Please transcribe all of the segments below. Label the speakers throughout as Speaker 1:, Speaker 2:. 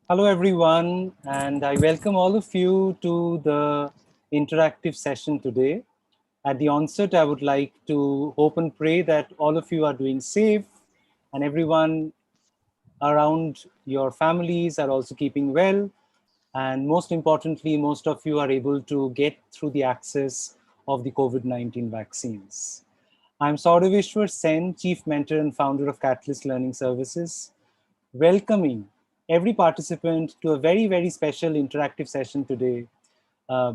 Speaker 1: Hello, everyone, and I welcome all of you to the interactive session today. At the onset, I would like to hope and pray that all of you are doing safe and everyone around your families are also keeping well. And most importantly, most of you are able to get through the access of the COVID-19 vaccines. I'm Saurabheshwar Sen, Chief Mentor and Founder of Catalyst Learning Services, welcoming every participant to a very, very special interactive session today. Uh,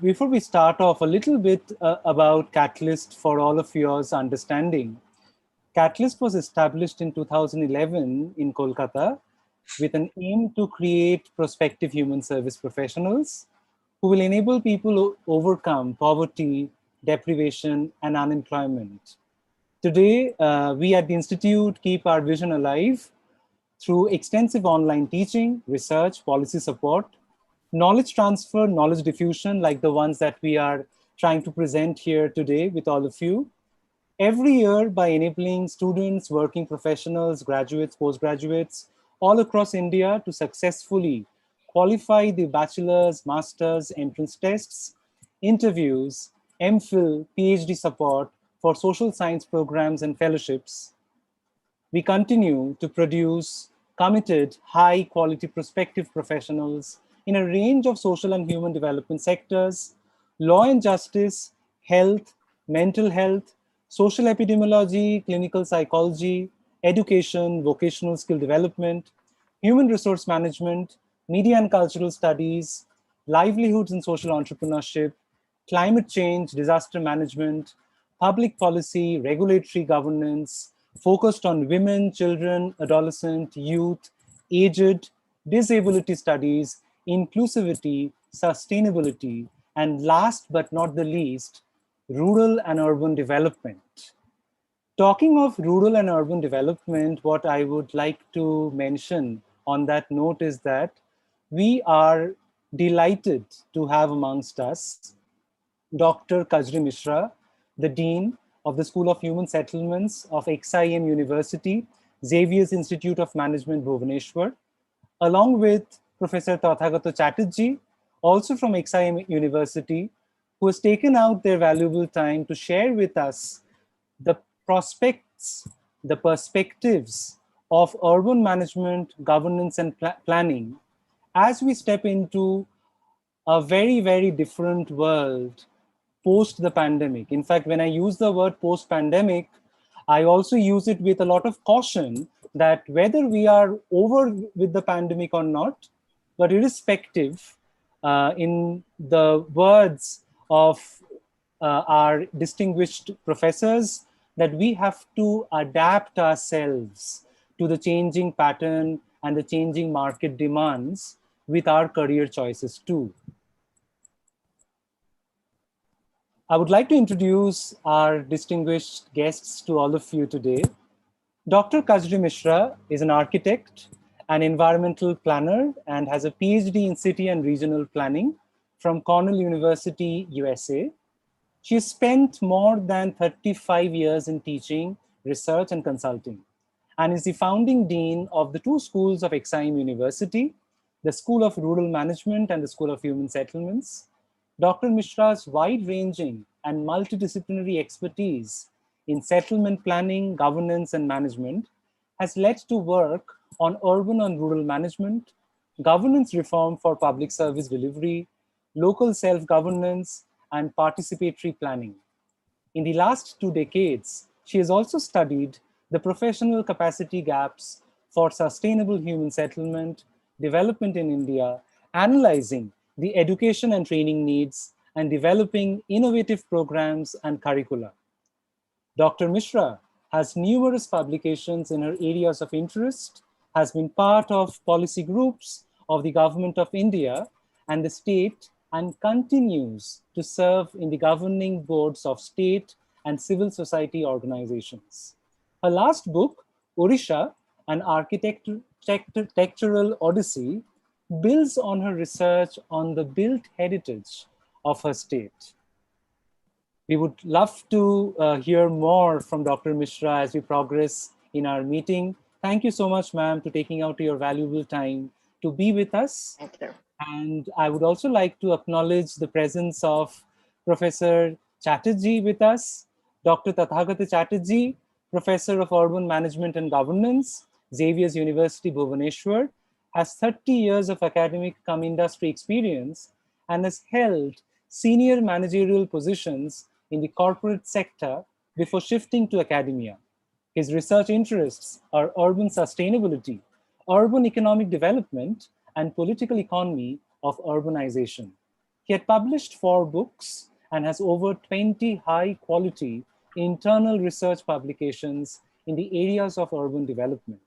Speaker 1: Before we start off, a little bit about Catalyst for all of yours understanding. Catalyst was established in 2011 in Kolkata with an aim to create prospective human service professionals who will enable people to overcome poverty, deprivation, and unemployment. Today, we at the Institute keep our vision alive through extensive online teaching, research, policy support, knowledge transfer, knowledge diffusion, like the ones that we are trying to present here today with all of you. Every year, by enabling students, working professionals, graduates, postgraduates, all across India to successfully qualify the bachelor's, master's entrance tests, interviews, MPhil, PhD support for social science programs and fellowships, we continue to produce committed, high quality prospective professionals in a range of social and human development sectors, law and justice, health, mental health, social epidemiology, clinical psychology, education, vocational skill development, human resource management, media and cultural studies, livelihoods and social entrepreneurship, climate change, disaster management, public policy, regulatory governance, focused on women, children, adolescent, youth, aged, disability studies, inclusivity, sustainability, and last but not the least, rural and urban development. Talking of rural and urban development, what I would like to mention on that note is that we are delighted to have amongst us Dr. Kajri Mishra, the Dean of the School of Human Settlements of XIM University, Xavier's Institute of Management, Bhubaneswar, along with Professor Tathagato Chatterjee, also from XIM University, who has taken out their valuable time to share with us the prospects, the perspectives of urban management, governance, and planning as we step into a very, very different world post the pandemic. In fact, when I use the word post pandemic, I also use it with a lot of caution that whether we are over with the pandemic or not, but irrespective, in the words of our distinguished professors, that we have to adapt ourselves to the changing pattern and the changing market demands with our career choices too. I would like to introduce our distinguished guests to all of you today. Dr. Kajri Mishra is an architect, an environmental planner, and has a PhD in city and regional planning from Cornell University, USA. She has spent more than 35 years in teaching, research, and consulting, and is the founding dean of the two schools of XIM University, the School of Rural Management and the School of Human Settlements. Dr. Mishra's wide-ranging and multidisciplinary expertise in settlement planning, governance, and management has led to work on urban and rural management, governance reform for public service delivery, local self-governance, and participatory planning. In the last 2 decades, she has also studied the professional capacity gaps for sustainable human settlement, development in India, analyzing the education and training needs, and developing innovative programs and curricula. Dr. Mishra has numerous publications in her areas of interest, has been part of policy groups of the Government of India and the state, and continues to serve in the governing boards of state and civil society organizations. Her last book, Orisha, an architectural odyssey, builds on her research on the built heritage of her state. We would love to hear more from Dr. Mishra as we progress in our meeting. Thank you so much, ma'am, to taking out your valuable time to be with us.
Speaker 2: Thank you.
Speaker 1: And I would also like to acknowledge the presence of Professor Chatterjee with us, Dr. Tathagata Chatterjee, Professor of Urban Management and Governance, Xavier's University, Bhubaneswar, has 30 years of academic cum industry experience and has held senior managerial positions in the corporate sector before shifting to academia. His research interests are urban sustainability, urban economic development, and political economy of urbanization. He had published 4 books and has over 20 high quality internal research publications in the areas of urban development.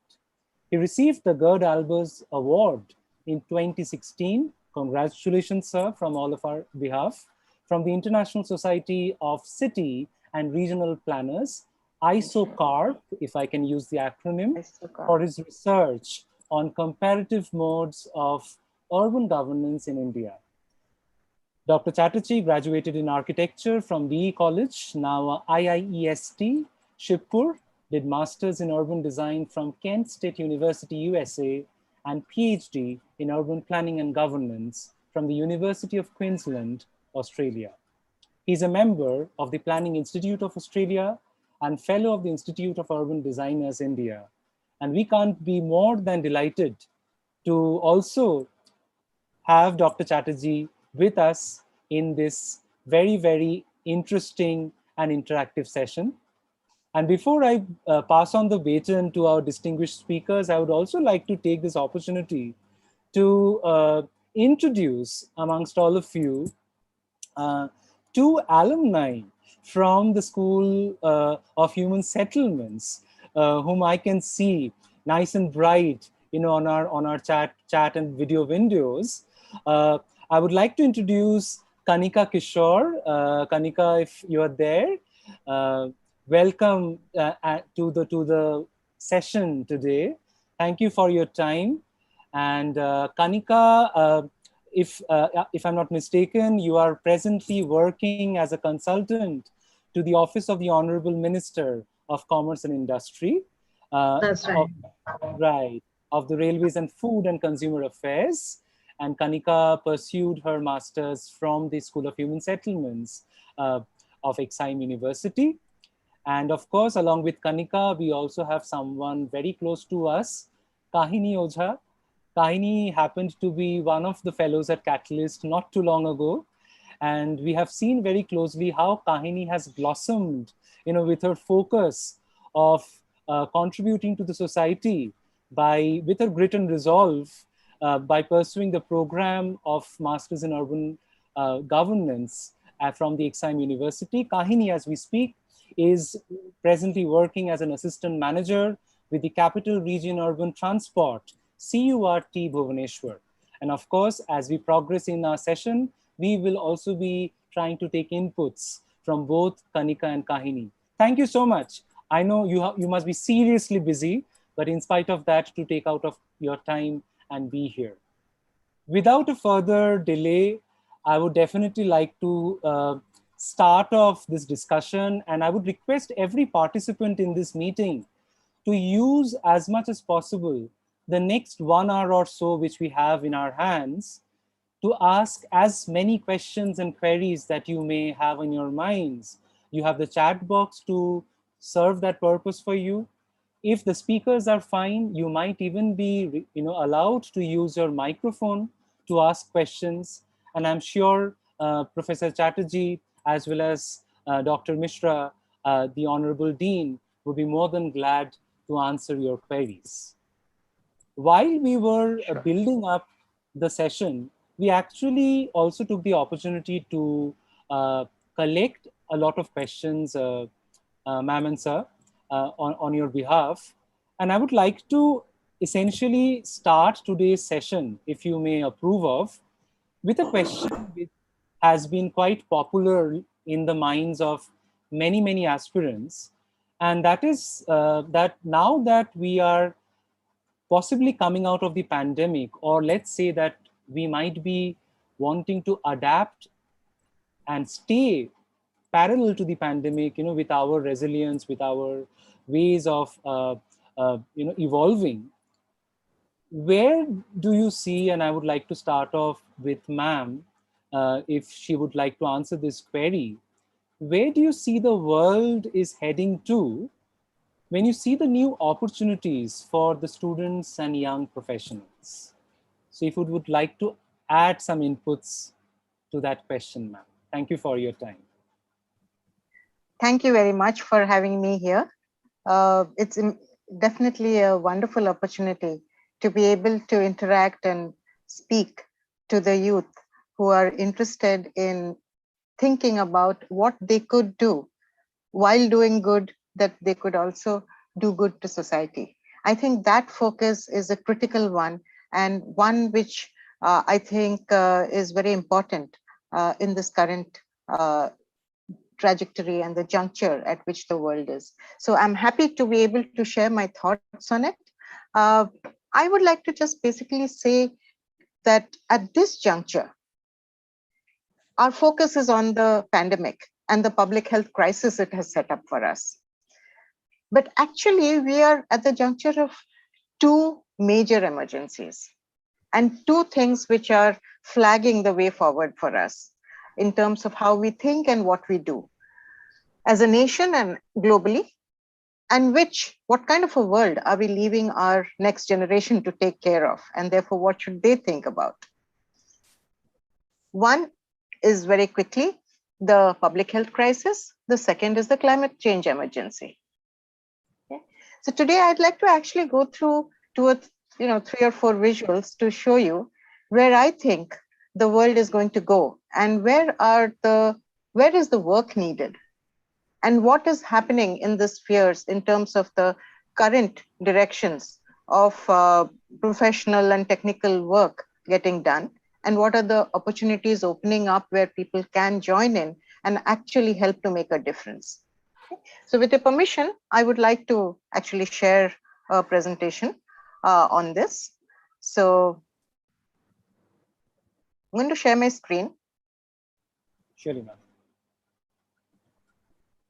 Speaker 1: He received the Gerd Albers Award in 2016. Congratulations, sir, from all of our behalf, from the International Society of City and Regional Planners, ISOCARP, if I can use the acronym, for his research on comparative modes of urban governance in India. Dr. Chatterjee graduated in architecture from BE College, now IIEST, Shibpur, did masters in urban design from Kent State University, USA, and PhD in urban planning and governance from the University of Queensland, Australia. He's a member of the Planning Institute of Australia and fellow of the Institute of Urban Designers, India. And we can't be more than delighted to also have Dr. Chatterjee with us in this very, very interesting and interactive session. And before I pass on the baton to our distinguished speakers, I would also like to take this opportunity to introduce amongst all of you uh, 2 alumni from the School of Human Settlements, whom I can see nice and bright, on our chat and video windows. I would like to introduce Kanika Kishore. Kanika, if you are there, welcome to the session today. Thank you for your time. And Kanika, if I'm not mistaken, you are presently working as a consultant to the Office of the Honorable Minister of Commerce and Industry.
Speaker 2: That's right.
Speaker 1: Right, of the Railways and Food and Consumer Affairs. And Kanika pursued her master's from the School of Human Settlements of Exime University. And of course, along with Kanika, we also have someone very close to us, Kahini Ojha. Kahini happened to be one of the fellows at Catalyst not too long ago. And we have seen very closely how Kahini has blossomed, with her focus of contributing to the society with her grit and resolve, by pursuing the program of Masters in Urban Governance from the Exime University. Kahini, as we speak, is presently working as an assistant manager with the Capital Region Urban Transport, CURT Bhubaneswar. And of course, as we progress in our session, we will also be trying to take inputs from both Kanika and Kahini. Thank you so much. I know you must be seriously busy, but in spite of that, to take out of your time and be here. Without a further delay, I would definitely like to start off this discussion, and I would request every participant in this meeting to use as much as possible the next 1 hour or so which we have in our hands to ask as many questions and queries that you may have in your minds. You have the chat box to serve that purpose for you. If the speakers are fine, you might even be allowed to use your microphone to ask questions. And I'm sure Professor Chatterjee, as well as Dr. Mishra, the Honorable Dean, would be more than glad to answer your queries. While we were building up the session, we actually also took the opportunity to collect a lot of questions, ma'am and sir, on your behalf. And I would like to essentially start today's session, if you may approve of, with a question which has been quite popular in the minds of many, many aspirants. And that is that now that we are possibly coming out of the pandemic, or let's say that we might be wanting to adapt and stay parallel to the pandemic, with our resilience, with our ways of evolving. Where do you see, and I would like to start off with ma'am, if she would like to answer this query, where do you see the world is heading to when you see the new opportunities for the students and young professionals? So if you would like to add some inputs to that question, ma'am. Thank you for your time.
Speaker 2: Thank you very much for having me here. It's definitely a wonderful opportunity to be able to interact and speak to the youth who are interested in thinking about what they could do while doing good, that they could also do good to society. I think that focus is a critical one, and one which I think is very important in this current trajectory and the juncture at which the world is. So I'm happy to be able to share my thoughts on it. Uh, I would like to just basically say that at this juncture, our focus is on the pandemic and the public health crisis it has set up for us. But actually, we are at the juncture of two major emergencies and two things which are flagging the way forward for us in terms of how we think and what we do as a nation and globally, and what kind of a world are we leaving our next generation to take care of, and therefore what should they think about? One is very quickly the public health crisis. The second is the climate change emergency. Okay. So today I'd like to actually go through three or four visuals to show you where I think the world is going to go and where is the work needed and what is happening in the spheres in terms of the current directions of professional and technical work getting done, and what are the opportunities opening up where people can join in and actually help to make a difference. So with your permission, I would like to actually share a presentation on this. So I'm going to share my screen.
Speaker 1: Surely, ma'am.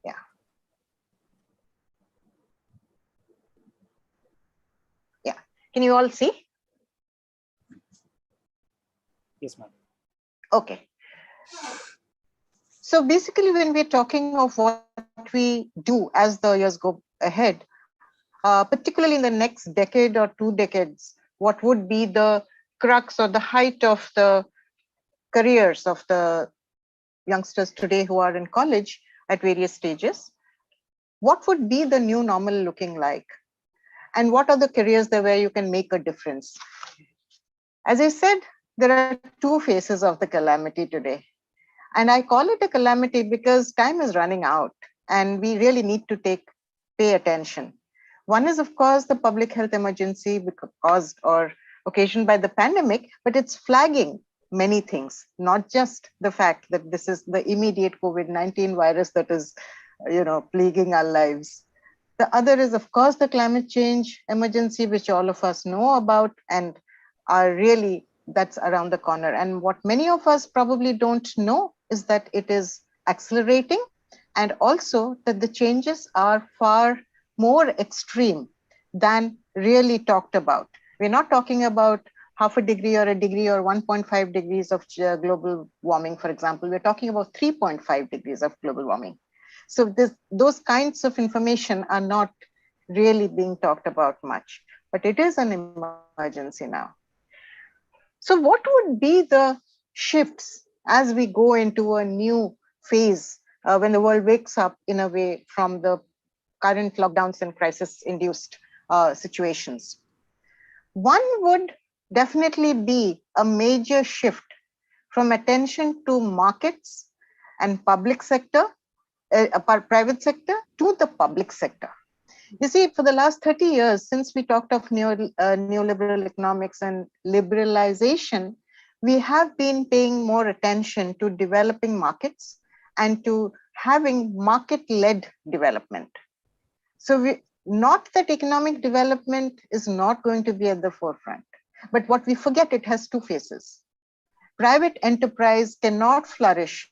Speaker 2: Yeah. Yeah. Can you all see?
Speaker 1: Yes, ma'am.
Speaker 2: Okay. So basically, when we're talking of what we do as the years go ahead, particularly in the next decade or 2 decades, what would be the crux or the height of the careers of the youngsters today who are in college at various stages? What would be the new normal looking like? And what are the careers there where you can make a difference? As I said, there are two faces of the calamity today. And I call it a calamity because time is running out and we really need to pay attention. One is, of course, the public health emergency caused or occasioned by the pandemic, but it's flagging many things, not just the fact that this is the immediate COVID-19 virus that is, plaguing our lives. The other is, of course, the climate change emergency, which all of us know about and are really, that's around the corner. And what many of us probably don't know is that it is accelerating, and also that the changes are far more extreme than really talked about. We're not talking about half a degree or 1.5 degrees of global warming, for example. We're talking about 3.5 degrees of global warming. So those kinds of information are not really being talked about much, but it is an emergency now. So what would be the shifts as we go into a new phase when the world wakes up in a way from the current lockdowns and crisis induced situations? One would definitely be a major shift from attention to markets and public sector, private sector to the public sector. You see, for the last 30 years, since we talked of neoliberal economics and liberalization, we have been paying more attention to developing markets and to having market-led development. So not that economic development is not going to be at the forefront, but what we forget, it has two faces. Private enterprise cannot flourish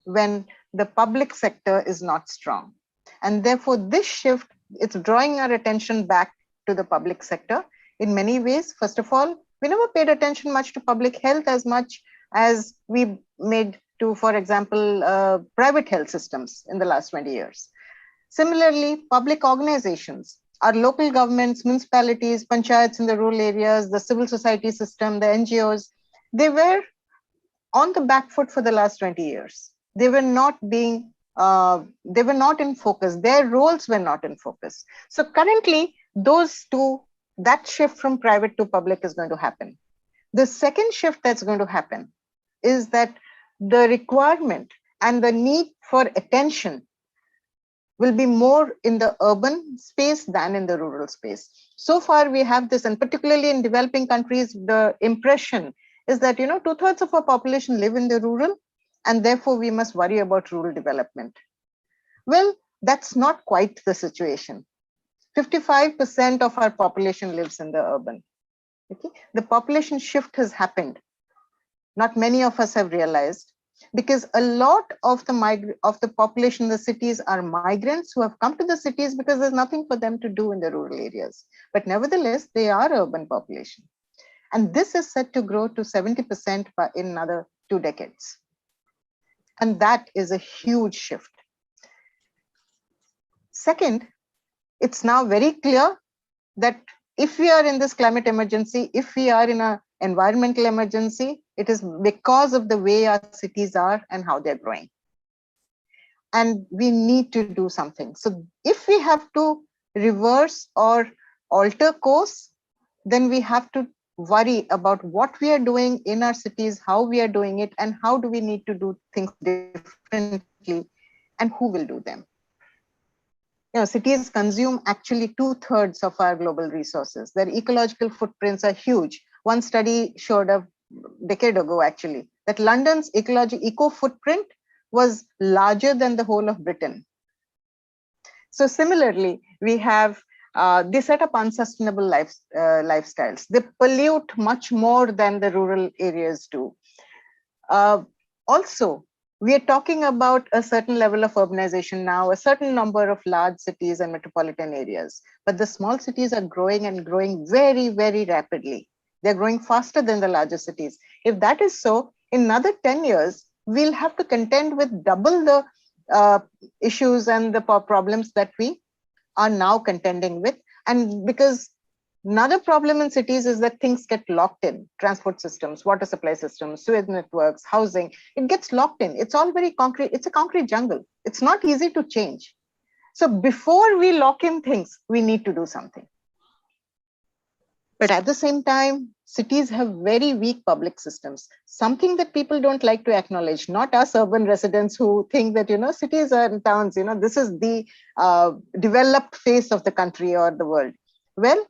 Speaker 2: when the public sector is not strong. And therefore, this shift it's drawing our attention back to the public sector in many ways. First of all, we never paid attention much to public health as much as we made to, for example, private health systems in the last 20 years. Similarly, public organizations, our local governments, municipalities, panchayats in the rural areas, the civil society system, the NGOs, they were on the back foot for the last 20 years. They were not being, they were not in focus. Their roles were not in focus. So currently, those two, that shift from private to public is going to happen. The second shift that's going to happen is that the requirement and the need for attention will be more in the urban space than in the rural space. So far, we have this, and particularly in developing countries, the impression is that, you know, 2/3 of our population live in the rural, and therefore we must worry about rural development. Well, that's not quite the situation. 55% of our population lives in the urban. Okay? The population shift has happened. Not many of us have realized, because a lot of the population in the cities are migrants who have come to the cities because there's nothing for them to do in the rural areas. But nevertheless, they are urban population. And this is set to grow to 70% in another 2 decades. And that is a huge shift. Second, it's now very clear that if we are in this climate emergency, if we are in an environmental emergency, it is because of the way our cities are and how they're growing. And we need to do something. So if we have to reverse or alter course, then we have to worry about what we are doing in our cities, how we are doing it, and how do we need to do things differently, and who will do them. You know, cities consume actually 2/3 of our global resources. Their ecological footprints are huge. One study showed a decade ago, actually, that London's eco footprint was larger than the whole of Britain. So similarly, we have, they set up unsustainable lifestyles. They pollute much more than the rural areas do. Also, we are talking about a certain level of urbanization now, a certain number of large cities and metropolitan areas, but the small cities are growing and growing very, very rapidly. They're growing faster than the larger cities. If that is so, in another 10 years, we'll have to contend with double the issues and the problems that we are now contending with. And because another problem in cities is that things get locked in. Transport systems, water supply systems, sewage networks, housing, it gets locked in. It's all very concrete. It's a concrete jungle. It's not easy to change. So before we lock in things, we need to do something. But at the same time, cities have very weak public systems, something that people don't like to acknowledge, not us urban residents who think that, you know, cities and towns, you know, this is the developed face of the country or the world. Well,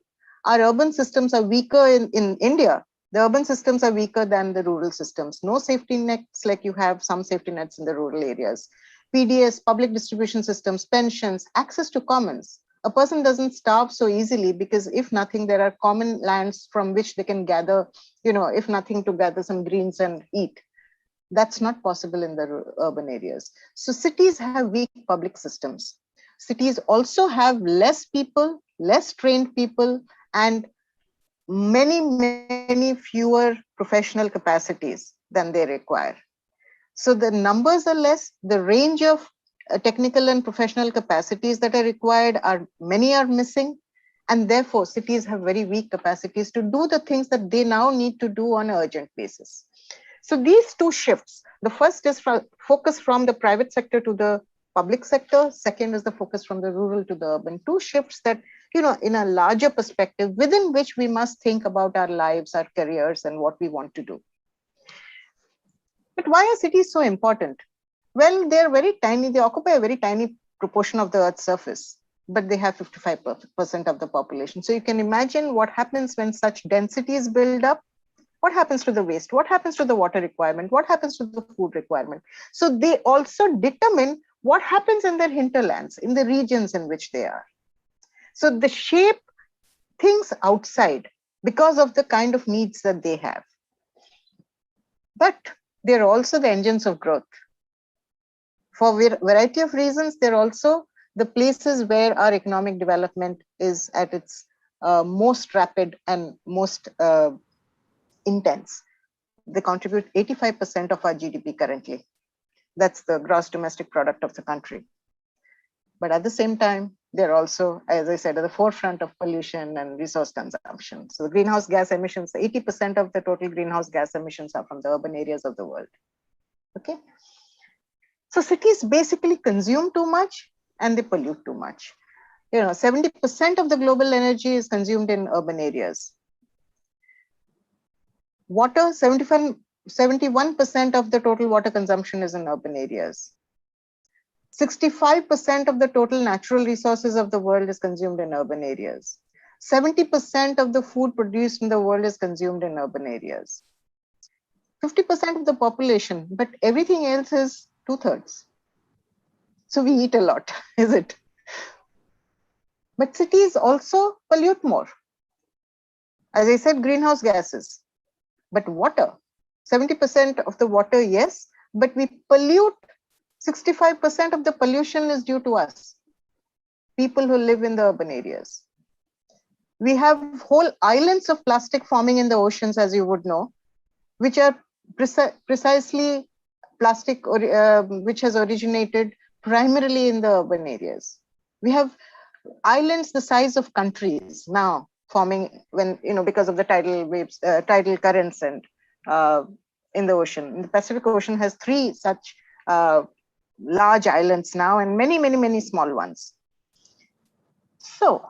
Speaker 2: our urban systems are weaker in India. The urban systems are weaker than the rural systems. No safety nets like you have some safety nets in the rural areas. PDS, public distribution systems, pensions, access to commons. A person doesn't starve so easily because if nothing, there are common lands from which they can gather, you know, if nothing, to gather some greens and eat. That's not possible in the urban areas. So cities have weak public systems. Cities also have less people, less trained people, and many, many fewer professional capacities than they require. So the numbers are less, the range of technical and professional capacities that are required are many are missing, and therefore cities have very weak capacities to do the things that they now need to do on an urgent basis. So these two shifts, the first is focus from the private sector to the public sector, second is the focus from the rural to the urban. Two shifts that, you know, in a larger perspective within which we must think about our lives, our careers, and what we want to do. But why are cities so important? Well, they're very tiny. They occupy a very tiny proportion of the Earth's surface, but they have 55% of the population. So you can imagine what happens when such densities build up. What happens to the waste? What happens to the water requirement? What happens to the food requirement? So they also determine what happens in their hinterlands, in the regions in which they are. So they shape things outside because of the kind of needs that they have. But they're also the engines of growth. For a variety of reasons, they're also the places where our economic development is at its most rapid and most intense. They contribute 85% of our GDP currently. That's the gross domestic product of the country. But at the same time, they're also, as I said, at the forefront of pollution and resource consumption. So the greenhouse gas emissions, 80% of the total greenhouse gas emissions are from the urban areas of the world. Okay. So cities basically consume too much and they pollute too much. 70% of the global energy is consumed in urban areas. Water, 71% of the total water consumption is in urban areas. 65% of the total natural resources of the world is consumed in urban areas. 70% of the food produced in the world is consumed in urban areas. 50% of the population, but everything else is 2/3. So we eat a lot, is it? But cities also pollute more. As I said, greenhouse gases. But water, 70% of the water, yes, but we pollute. 65% of the pollution is due to us, people who live in the urban areas. We have whole islands of plastic forming in the oceans, as you would know, which are precisely plastic, which has originated primarily in the urban areas. We have islands the size of countries now forming when, because of the tidal waves, tidal currents and in the ocean. The Pacific Ocean has 3 such large islands now and many, many, many small ones. So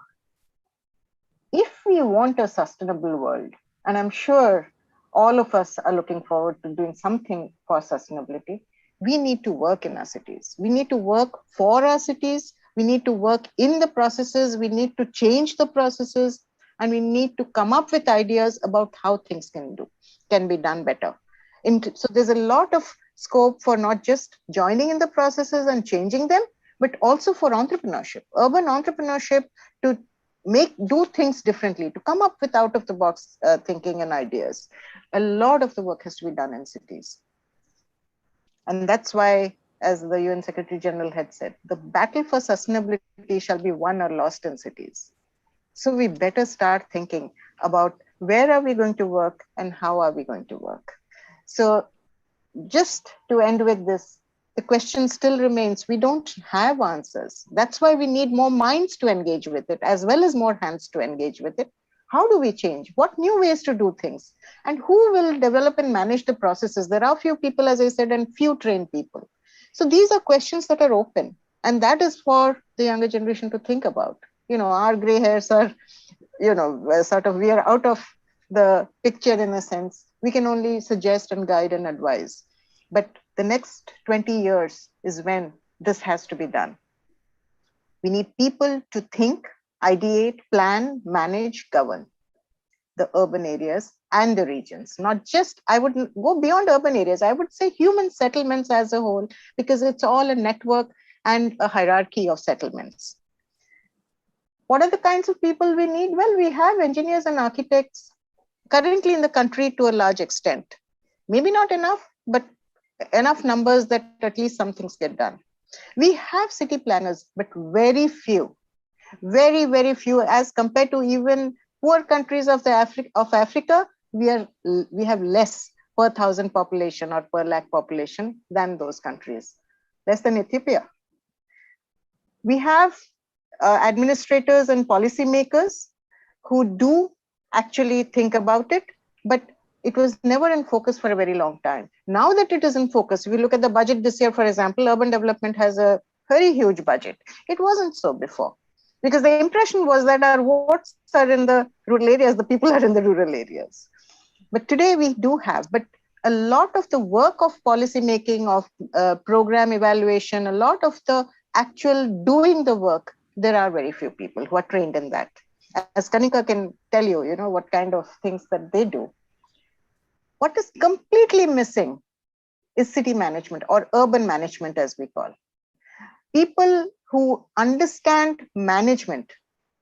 Speaker 2: if we want a sustainable world, and I'm sure all of us are looking forward to doing something for sustainability, we need to work in our cities. We need to work for our cities. We need to work in the processes. We need to change the processes, and we need to come up with ideas about how things can be done better. So there's a lot of scope for not just joining in the processes and changing them, but also for entrepreneurship, urban entrepreneurship, to do things differently, to come up with out of the box thinking and ideas. A lot of the work has to be done in cities. And that's why, as the UN Secretary General had said, the battle for sustainability shall be won or lost in cities. So we better start thinking about where are we going to work and how are we going to work. So just to end with this, the question still remains, we don't have answers. That's why we need more minds to engage with it, as well as more hands to engage with it. How do we change? What new ways to do things? And who will develop and manage the processes? There are few people, as I said, and few trained people. So these are questions that are open. And that is for the younger generation to think about. Our gray hairs are, sort of, we are out of the picture in a sense. We can only suggest and guide and advise. But the next 20 years is when this has to be done. We need people to think, ideate, plan, manage, govern the urban areas and the regions. Not just, I wouldn't go beyond urban areas, I would say human settlements as a whole, because it's all a network and a hierarchy of settlements. What are the kinds of people we need? Well, we have engineers and architects currently in the country to a large extent. Maybe not enough, but enough numbers that at least some things get done. We have city planners, but very few, very, very few, as compared to even poor countries of Africa. We have less per 1,000 population or per lakh population than those countries, less than Ethiopia. We have administrators and policymakers who do actually think about it, but it was never in focus for a very long time. Now that it is in focus, if you look at the budget this year, for example, urban development has a very huge budget. It wasn't so before, because the impression was that our votes are in the rural areas, the people are in the rural areas. But today we do have, but a lot of the work of policy making, of program evaluation, a lot of the actual doing the work, there are very few people who are trained in that. As Kanika can tell you, what kind of things that they do. What is completely missing is city management, or urban management as we call. People who understand management,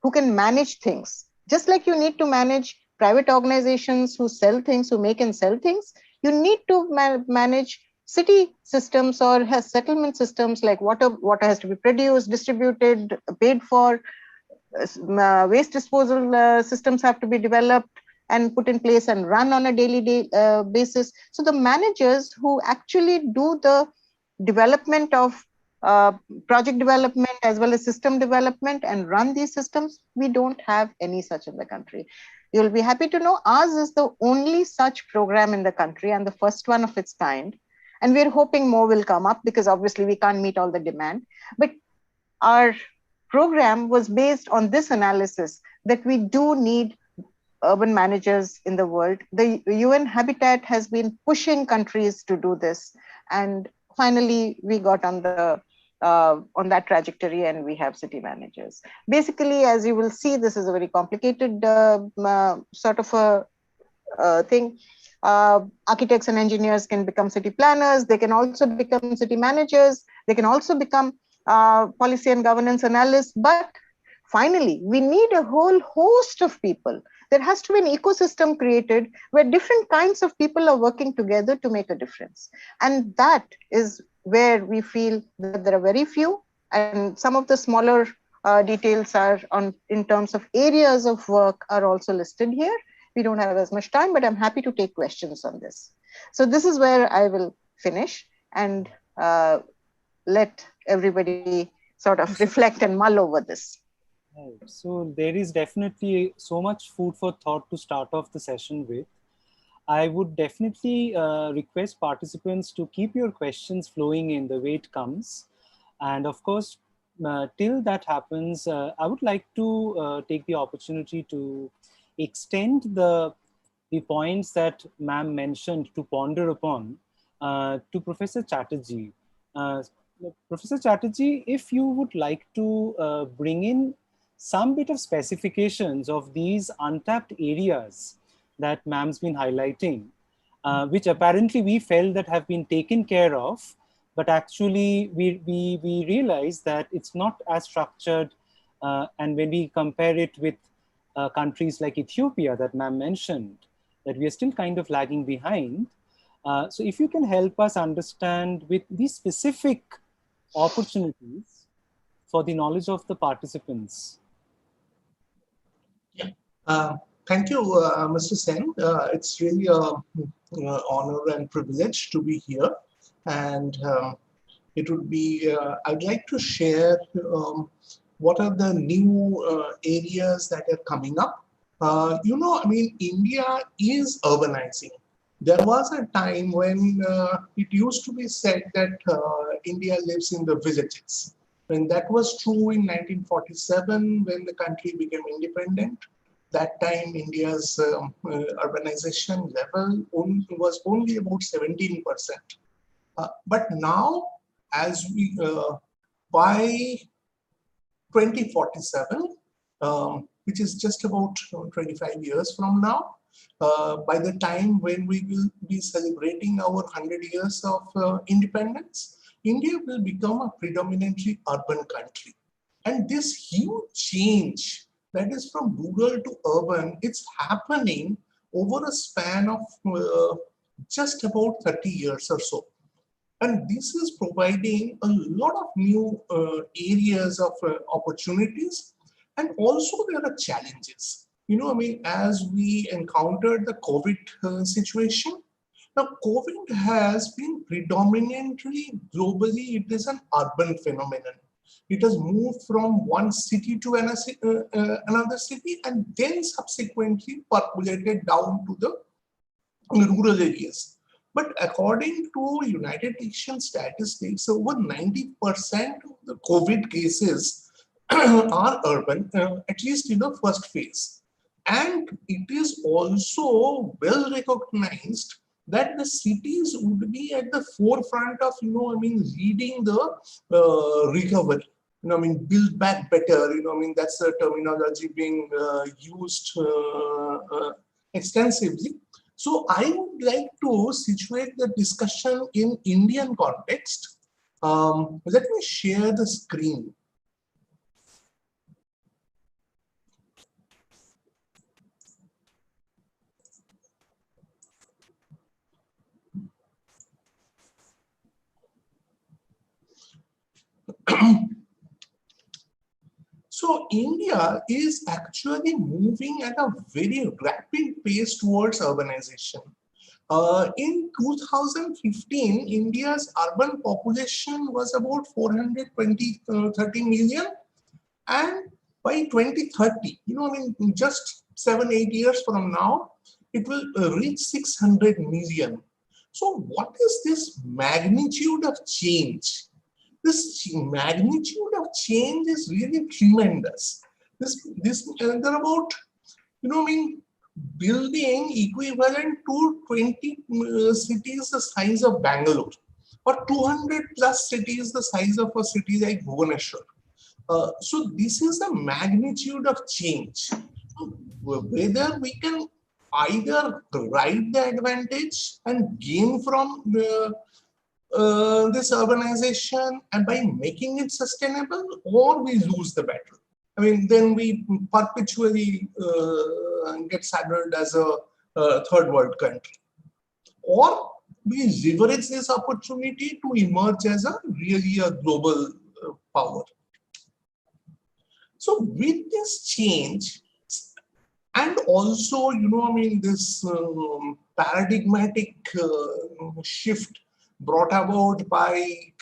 Speaker 2: who can manage things. Just like you need to manage private organizations who sell things, who make and sell things, you need to manage city systems or has settlement systems like water has to be produced, distributed, paid for, waste disposal systems have to be developed and put in place and run on a daily basis. So the managers who actually do the development of uh, project development as well as system development and run these systems, we don't have any such in the country. You'll be happy to know ours is the only such program in the country and the first one of its kind. And we're hoping more will come up because obviously we can't meet all the demand. But our program was based on this analysis that we do need urban managers in the world. The UN Habitat has been pushing countries to do this, and finally we got on that trajectory, and we have city managers. Basically, as you will see, this is a very complicated sort of a thing. Architects and engineers can become city planners. They can also become city managers. They can also become policy and governance analysts. But finally, we need a whole host of people. There has to be an ecosystem created where different kinds of people are working together to make a difference. And that is where we feel that there are very few, and some of the smaller details are on in terms of areas of work are also listed here. We don't have as much time, but I'm happy to take questions on this. So this is where I will finish and let everybody sort of reflect and mull over this.
Speaker 1: Right. So there is definitely so much food for thought to start off the session with. I would definitely request participants to keep your questions flowing in the way it comes. And of course, till that happens, I would like to take the opportunity to extend the points that ma'am mentioned to ponder upon to Professor Chatterjee. Uh, Professor Chatterjee, if you would like to bring in some bit of specifications of these untapped areas that ma'am's been highlighting, which apparently we felt that have been taken care of, but actually we realize that it's not as structured. And when we compare it with countries like Ethiopia that ma'am mentioned, that we are still kind of lagging behind. So if you can help us understand with these specific opportunities for the knowledge of the participants.
Speaker 3: Yeah. Thank you, Mr. Sen. It's really a honor and privilege to be here. And it would be, I'd like to share what are the new areas that are coming up. I mean, India is urbanizing. There was a time when it used to be said that India lives in the villages. And that was true in 1947 when the country became independent. That time, India's urbanization level was only about 17%. But now, as we by 2047, which is just about 25 years from now, by the time when we will be celebrating our 100 years of independence, India will become a predominantly urban country. And this huge change that is from rural to urban, it's happening over a span of just about 30 years or so. And this is providing a lot of new areas of opportunities. And also there are challenges. I mean, as we encountered the COVID situation, now COVID has been predominantly globally, it is an urban phenomenon. It has moved from one city to another city and then subsequently percolated down to the rural areas. But according to United Nations statistics, over 90% of the COVID cases are urban, at least in the first phase. And it is also well recognized that the cities would be at the forefront of, leading the recovery. Build back better, that's the terminology being used extensively. So I would like to situate the discussion in Indian context. Let me share the screen. So India is actually moving at a very rapid pace towards urbanization. In 2015, India's urban population was about 30 million. And by 2030, just 7-8 years from now, it will reach 600 million. So what is this magnitude of change? This magnitude of change is really tremendous. They're about, building equivalent to 20 cities the size of Bangalore, or 200 plus cities the size of a city like Bhubaneswar. So this is the magnitude of change. Whether we can either ride the advantage and gain from this urbanization and by making it sustainable, or we lose the battle. Then we perpetually get saddled as a third world country. Or we leverage this opportunity to emerge as really a global power. So with this change, and also, this paradigmatic shift brought about by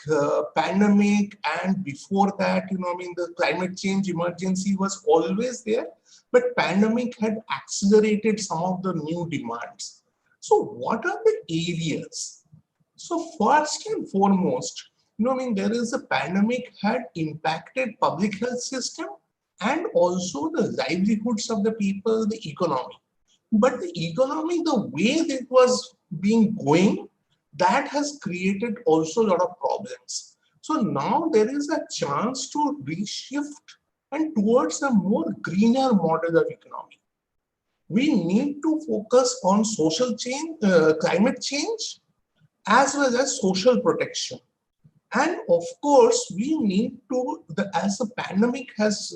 Speaker 3: pandemic, and before that, the climate change emergency was always there, but pandemic had accelerated some of the new demands. So what are the areas? So first and foremost, there is a pandemic had impacted public health system and also the livelihoods of the people, the economy. But the economy, the way that was being going, that has created also a lot of problems. So now there is a chance to reshift and towards a more greener model of economy. We need to focus on social change, climate change, as well as social protection. And of course, we need to, as the pandemic has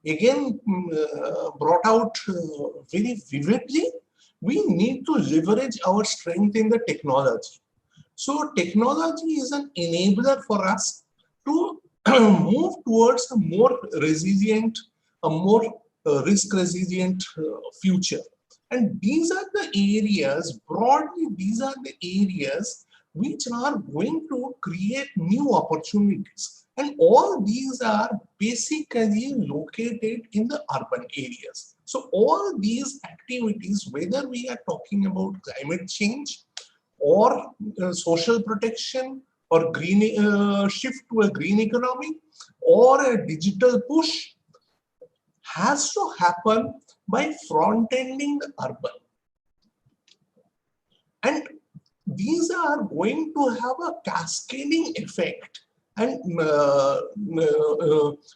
Speaker 3: again brought out very vividly, we need to leverage our strength in the technology. So technology is an enabler for us to move towards a more resilient, a more risk resilient future. And these are the areas, broadly, these are the areas which are going to create new opportunities. And all these are basically located in the urban areas. So all these activities, whether we are talking about climate change or social protection or green shift to a green economy or a digital push, has to happen by front-ending the urban. And these are going to have a cascading effect and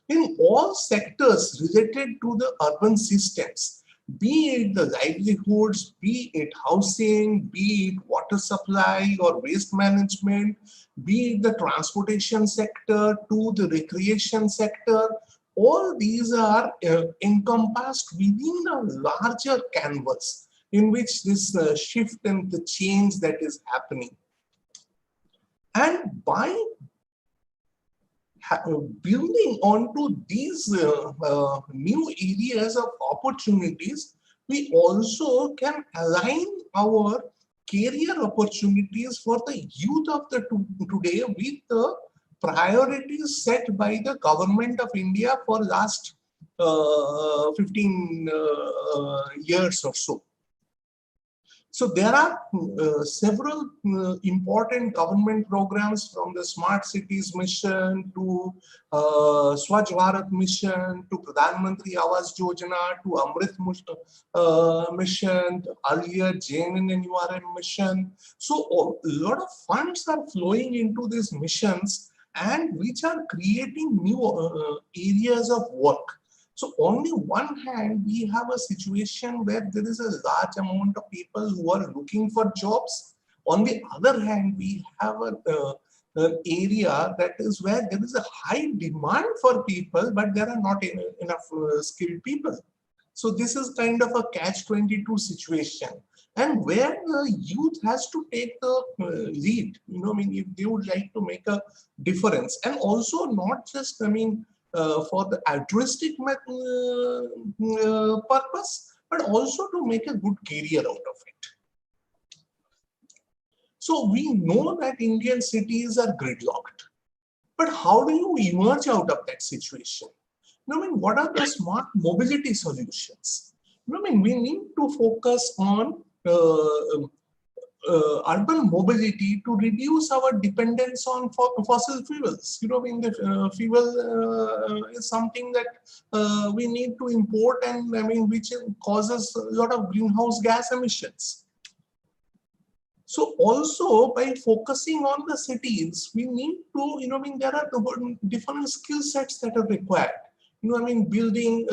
Speaker 3: in all sectors related to the urban systems, be it the livelihoods, be it housing, be it water supply or waste management, be it the transportation sector to the recreation sector. All these are encompassed within a larger canvas in which this shift and the change that is happening. And by building onto these new areas of opportunities, we also can align our career opportunities for the youth of the today with the priorities set by the government of India for last 15 years or so. So there are several important government programs, from the Smart Cities Mission to Swachh Bharat Mission to Pradhan Mantri Awas Yojana to Amrit Mission, earlier JNNURM Mission. So a lot of funds are flowing into these missions and which are creating new areas of work. So on the one hand, we have a situation where there is a large amount of people who are looking for jobs. On the other hand, we have an area that is where there is a high demand for people, but there are not enough skilled people. So this is kind of a catch-22 situation. and where the youth has to take the lead, if they would like to make a difference, and also not just, for the altruistic purpose, but also to make a good career out of it. So we know that Indian cities are gridlocked, but how do you emerge out of that situation? What are the smart mobility solutions? We need to focus on urban mobility to reduce our dependence on fossil fuels. The fuel is something that we need to import, and which causes a lot of greenhouse gas emissions. So also by focusing on the cities, we need to, there are different skill sets that are required. Building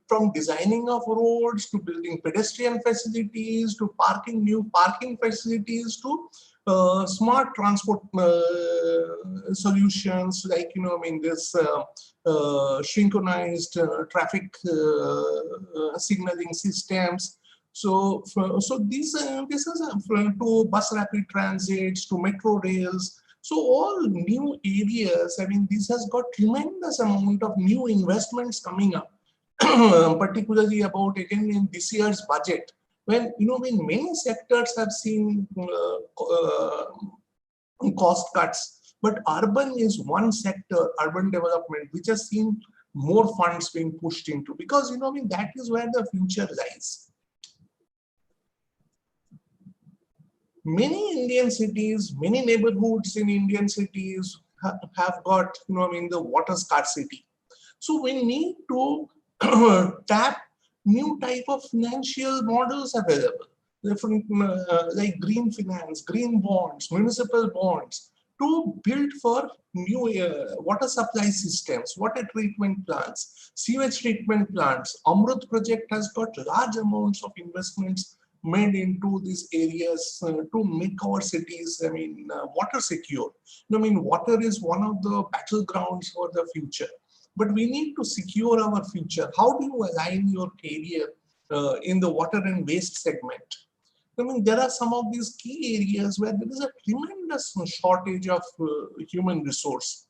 Speaker 3: from designing of roads to building pedestrian facilities to new parking facilities to smart transport solutions like, this synchronized traffic signaling systems. So this is to bus rapid transits, to metro rails. So all new areas, this has got tremendous amount of new investments coming up, particularly about, again, in this year's budget, when, when many sectors have seen cost cuts, but urban is one sector, urban development, which has seen more funds being pushed into, because, that is where the future lies. Many Indian cities, many neighborhoods in Indian cities have got, the water scarcity. So we need to tap new type of financial models available, different like green finance, green bonds, municipal bonds, to build for new water supply systems, water treatment plants, sewage treatment plants. Amrut project has got large amounts of investments made into these areas to make our cities, water secure. Water is one of the battlegrounds for the future, but we need to secure our future. How do you align your career in the water and waste segment? There are some of these key areas where there is a tremendous shortage of human resource.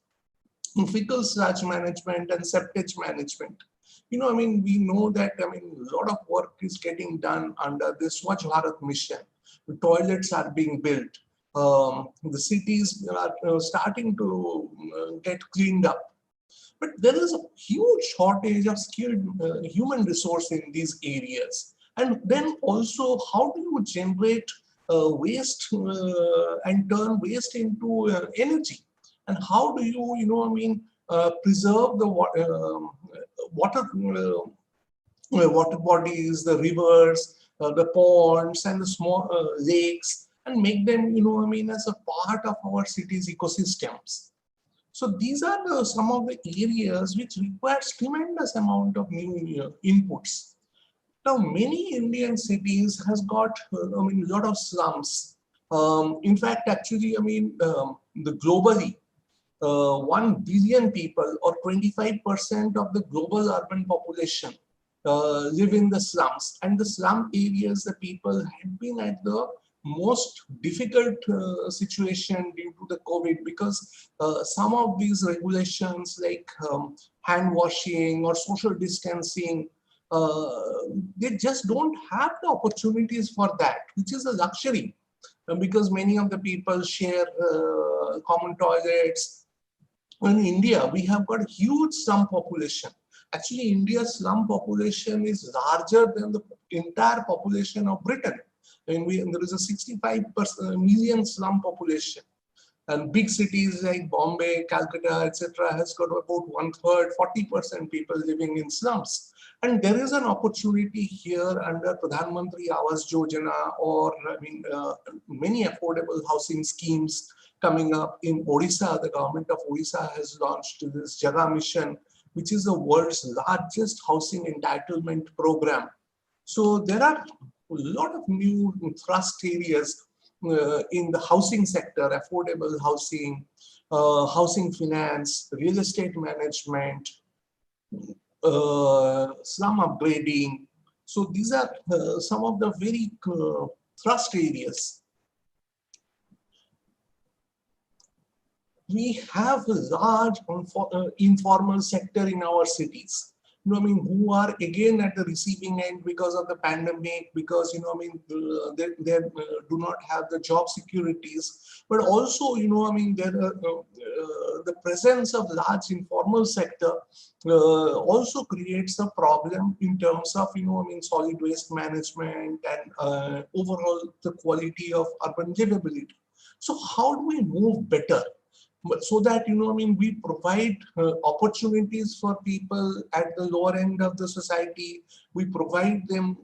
Speaker 3: Fecal sludge management and septage management. We know that, a lot of work is getting done under the Swachh Bharat mission. The toilets are being built. The cities are starting to get cleaned up. But there is a huge shortage of skilled human resource in these areas. And then also, how do you generate waste and turn waste into energy? And how do you, preserve the water bodies, the rivers, the ponds, and the small lakes, and make them, as a part of our city's ecosystems. So these are some of the areas which requires tremendous amount of new inputs. Now, many Indian cities has got, a lot of slums. In fact, actually, the globally, 1 billion people, or 25% of the global urban population, live in the slums. And the slum areas, the people have been at the most difficult situation due to the COVID, because some of these regulations like hand washing or social distancing, they just don't have the opportunities for that, which is a luxury, because many of the people share common toilets. In India, we have got a huge slum population. Actually, India's slum population is larger than the entire population of Britain. There is a 65 million slum population. And big cities like Bombay, Calcutta, etc. has got about 1/3, 40% people living in slums. And there is an opportunity here under Pradhan Mantri Awas Yojana, or many affordable housing schemes coming up in Odisha. The government of Odisha has launched this Jaga Mission, which is the world's largest housing entitlement program. So there are a lot of new thrust areas in the housing sector: affordable housing, housing finance, real estate management, slum upgrading. So these are some of the very thrust areas. We have a large informal sector in our cities. You know, I mean, who are again at the receiving end because of the pandemic, because, you know, I mean, they do not have the job securities, but also, you know, I mean, there the presence of large informal sector also creates a problem in terms of, you know, I mean, solid waste management and overall the quality of urban livability. So how do we move better? But so that, you know, I mean, we provide opportunities for people at the lower end of the society. We provide them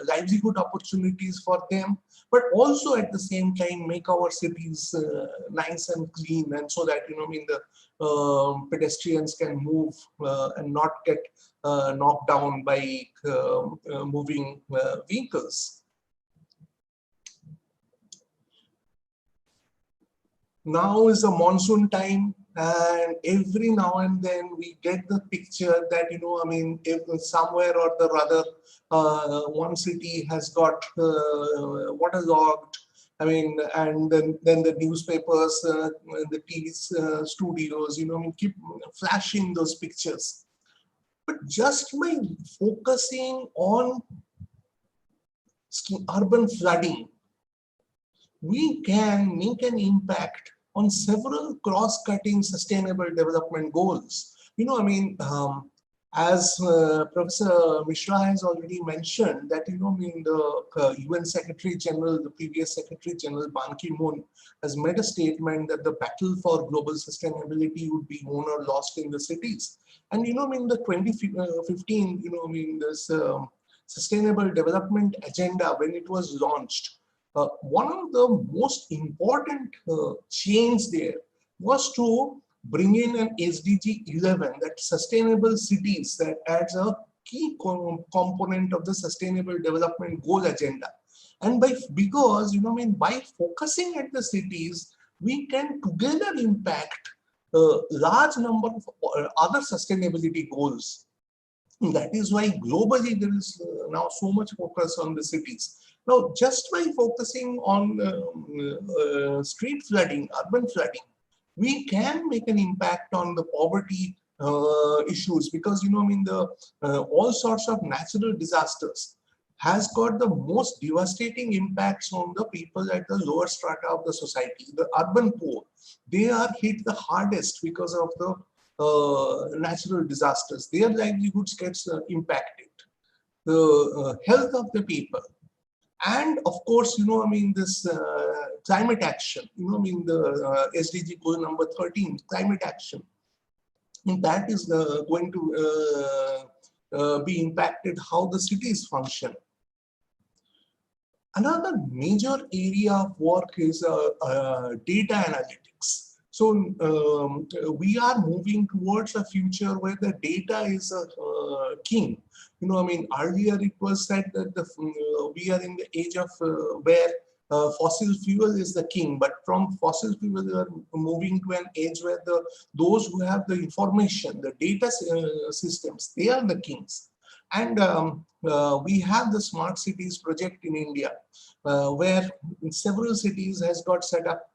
Speaker 3: livelihood opportunities for them, but also at the same time make our cities nice and clean, and so that, you know, I mean, the pedestrians can move and not get knocked down by moving vehicles. Now is a monsoon time, and every now and then we get the picture that, you know, I mean, if somewhere or the other one city has got waterlogged, I mean, and then the newspapers, the TV studios, you know, I mean, keep flashing those pictures. But just by focusing on urban flooding, we can make an impact on several cross-cutting sustainable development goals. You know, I mean, as Professor Mishra has already mentioned that, you know, I mean, the UN Secretary General, the previous Secretary General Ban Ki-moon has made a statement that the battle for global sustainability would be won or lost in the cities. And, you know, I mean, the 2015, you know, I mean, this Sustainable Development Agenda, when it was launched, one of the most important change there was to bring in an SDG 11, that sustainable cities, that adds a key component of the Sustainable Development Goal agenda. And because, you know, I mean, by focusing at the cities, we can together impact a large number of other sustainability goals. That is why globally there is now so much focus on the cities. Now, just by focusing on street flooding, urban flooding, we can make an impact on the poverty issues, because, you know, I mean, the all sorts of natural disasters has got the most devastating impacts on the people at the lower strata of the society. The urban poor, they are hit the hardest because of the natural disasters. Their livelihoods gets impacted. The health of the people. And of course, you know, I mean, this climate action, you know, I mean, the SDG goal number 13, climate action, and that is going to be impacted how the cities function. Another major area of work is data analytics. So we are moving towards a future where the data is a king. You know, I mean, earlier it was said that we are in the age of where fossil fuel is the king, but from fossil fuel we are moving to an age where those who have the information, the data systems, they are the kings. And we have the smart cities project in India, where several cities has got set up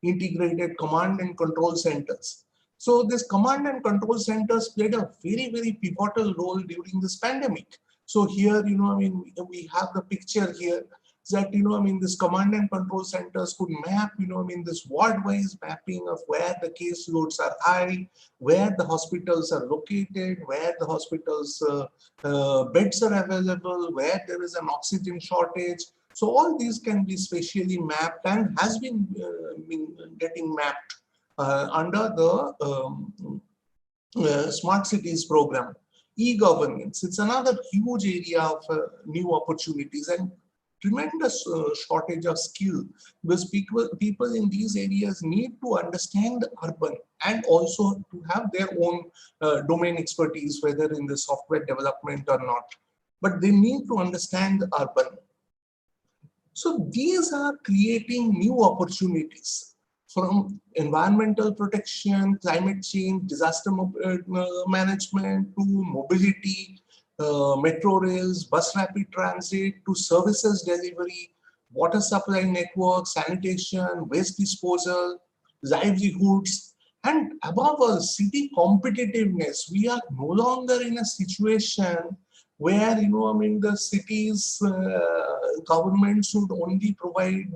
Speaker 3: integrated command and control centers. So this command and control centers played a very, very pivotal role during this pandemic. So here, you know, I mean, we have the picture here that, you know, I mean, this command and control centers could map, you know, I mean, this ward-wise mapping of where the case loads are high, where the hospitals are located, where the hospitals beds are available, where there is an oxygen shortage. So all these can be spatially mapped and has been getting mapped under the Smart Cities program. E-governance, it's another huge area of new opportunities and tremendous shortage of skill, because people in these areas need to understand the urban and also to have their own domain expertise, whether in the software development or not. But they need to understand the urban. So these are creating new opportunities, from environmental protection, climate change, disaster management, to mobility. metro rails, bus rapid transit, to services delivery, water supply network, sanitation, waste disposal, livelihoods, and above all, city competitiveness. We are no longer in a situation where, the cities government should only provide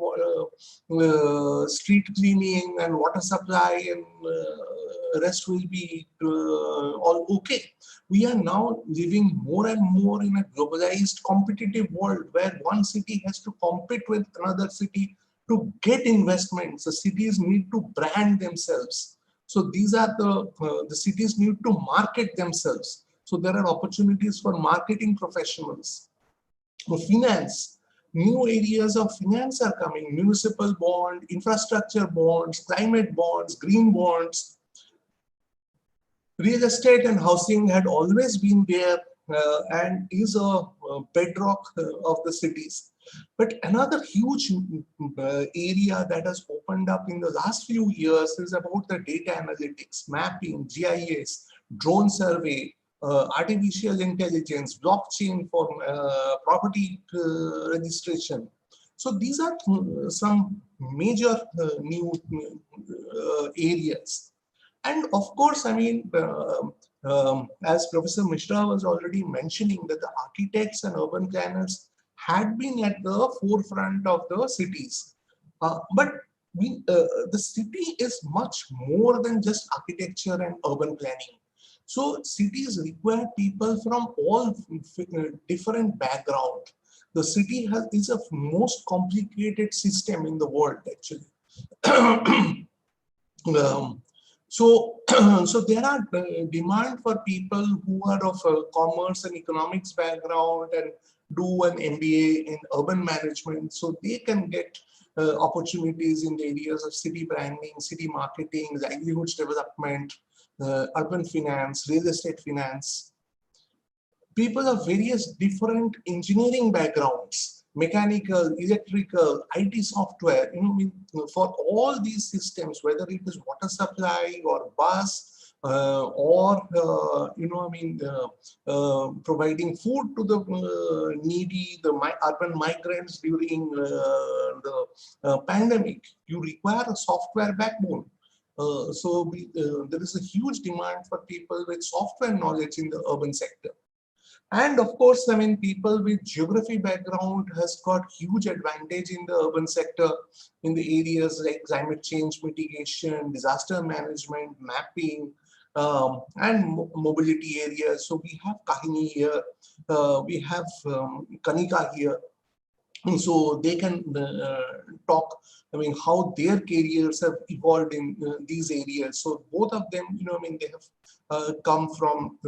Speaker 3: street cleaning and water supply, and rest will be all okay. We are now living more and more in a globalized competitive world where one city has to compete with another city to get investments. The cities need to brand themselves. So these are the cities need to market themselves. So there are opportunities for marketing professionals. For finance, new areas of finance are coming: municipal bond, infrastructure bonds, climate bonds, green bonds. Real estate and housing had always been there and is a bedrock of the cities. But another huge area that has opened up in the last few years is about the data analytics, mapping, GIS, drone survey, artificial intelligence, blockchain for property registration. So these are some major new areas. And of course, as Professor Mishra was already mentioning, that the architects and urban planners had been at the forefront of the cities. But the city is much more than just architecture and urban planning. So cities require people from all different backgrounds. The city is a most complicated system in the world, actually. So, so there are demand for people who are of a commerce and economics background and do an MBA in urban management, so they can get opportunities in the areas of city branding, city marketing, livelihoods development, urban finance, real estate finance. People of various different engineering backgrounds, mechanical, electrical, IT software, for all these systems, whether it is water supply or bus, or providing food to the needy, the urban migrants during the pandemic, you require a software backbone. There is a huge demand for people with software knowledge in the urban sector. And of course, people with geography background has got huge advantage in the urban sector in the areas like climate change mitigation, disaster management, mapping, and mobility areas. So we have Kahini here, we have Kanika here. And so they can talk, how their careers have evolved in these areas. So both of them, they have come from,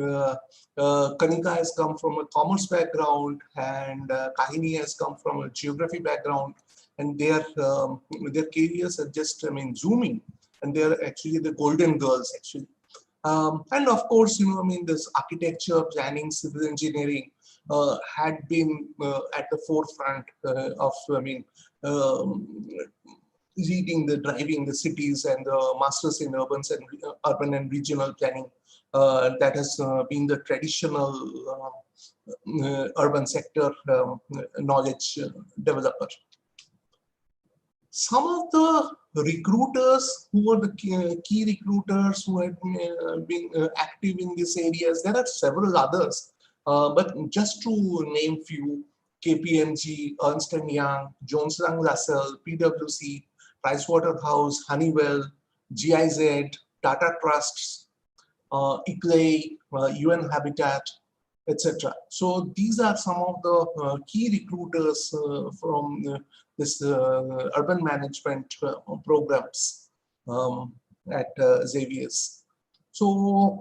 Speaker 3: Kanika has come from a commerce background, and Kahini has come from a geography background, and their careers are just, zooming, and they're actually the golden girls, actually. And of course, this architecture, planning, civil engineering had been at the forefront of, leading driving the cities and the masters in urban and regional planning. That has been the traditional urban sector knowledge developer. Some of the recruiters who were the key recruiters who had been active in these areas, there are several others, but just to name few: KPMG, Ernst & Young, Jones Lang LaSalle, PwC, Pricewaterhouse, Honeywell, GIZ, Tata Trusts, ICLEI, UN Habitat, etc. So these are some of the key recruiters from this urban management programs at Xavier's. So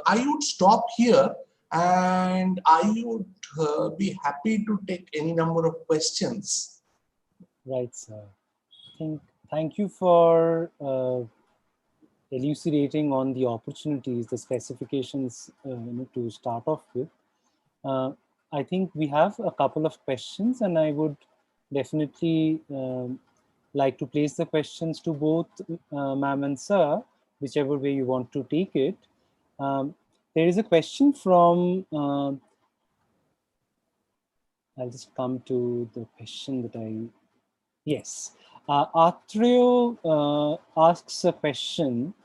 Speaker 3: I would stop here, and I would be happy to take any number of questions.
Speaker 1: Right, sir. Thank you for elucidating on the opportunities, the specifications to start off with. I think we have a couple of questions, and I would definitely like to place the questions to both ma'am and sir, whichever way you want to take it. There is a question from I'll just come to the question that yes. Atreo asks a question.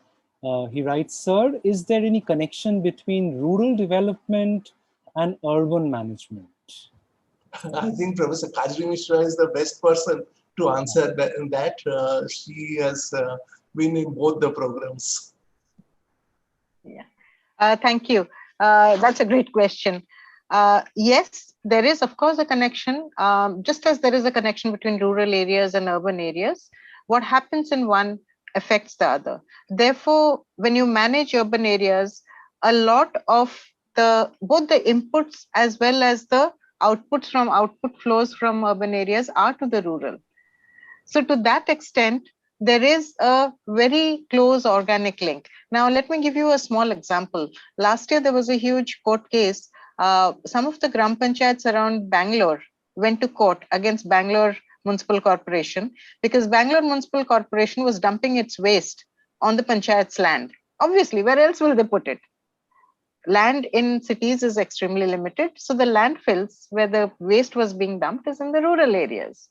Speaker 1: He writes, sir, is there any connection between rural development and urban management?
Speaker 3: I think Professor Kajri Mishra is the best person to answer that. She has been in both the programs.
Speaker 2: Yeah. Thank you. That's a great question. Yes, there is, of course, a connection, just as there is a connection between rural areas and urban areas. What happens in one affects the other. Therefore, when you manage urban areas, a lot of both the inputs as well as the outputs from output flows from urban areas are to the rural. So to that extent, there is a very close organic link. Now, let me give you a small example. Last year, there was a huge court case. Some of the Gram Panchayats around Bangalore went to court against Bangalore Municipal Corporation because Bangalore Municipal Corporation was dumping its waste on the Panchayat's land. Obviously, where else will they put it? Land in cities is extremely limited. So the landfills where the waste was being dumped is in the rural areas.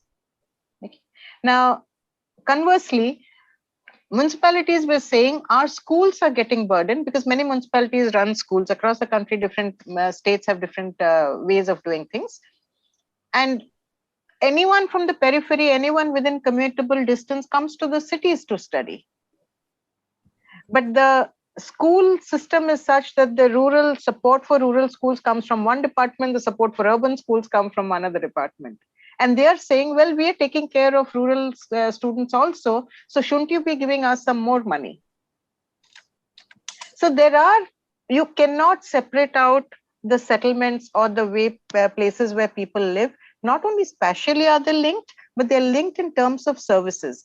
Speaker 2: Okay. Now, conversely, municipalities were saying our schools are getting burdened because many municipalities run schools across the country. Different states have different ways of doing things. And anyone from the periphery, anyone within commutable distance comes to the cities to study. But the school system is such that the rural support for rural schools comes from one department, the support for urban schools come from another department. And they are saying, well, we are taking care of rural students also, so shouldn't you be giving us some more money? So you cannot separate out the settlements or the way places where people live. Not only spatially are they linked, but they're linked in terms of services.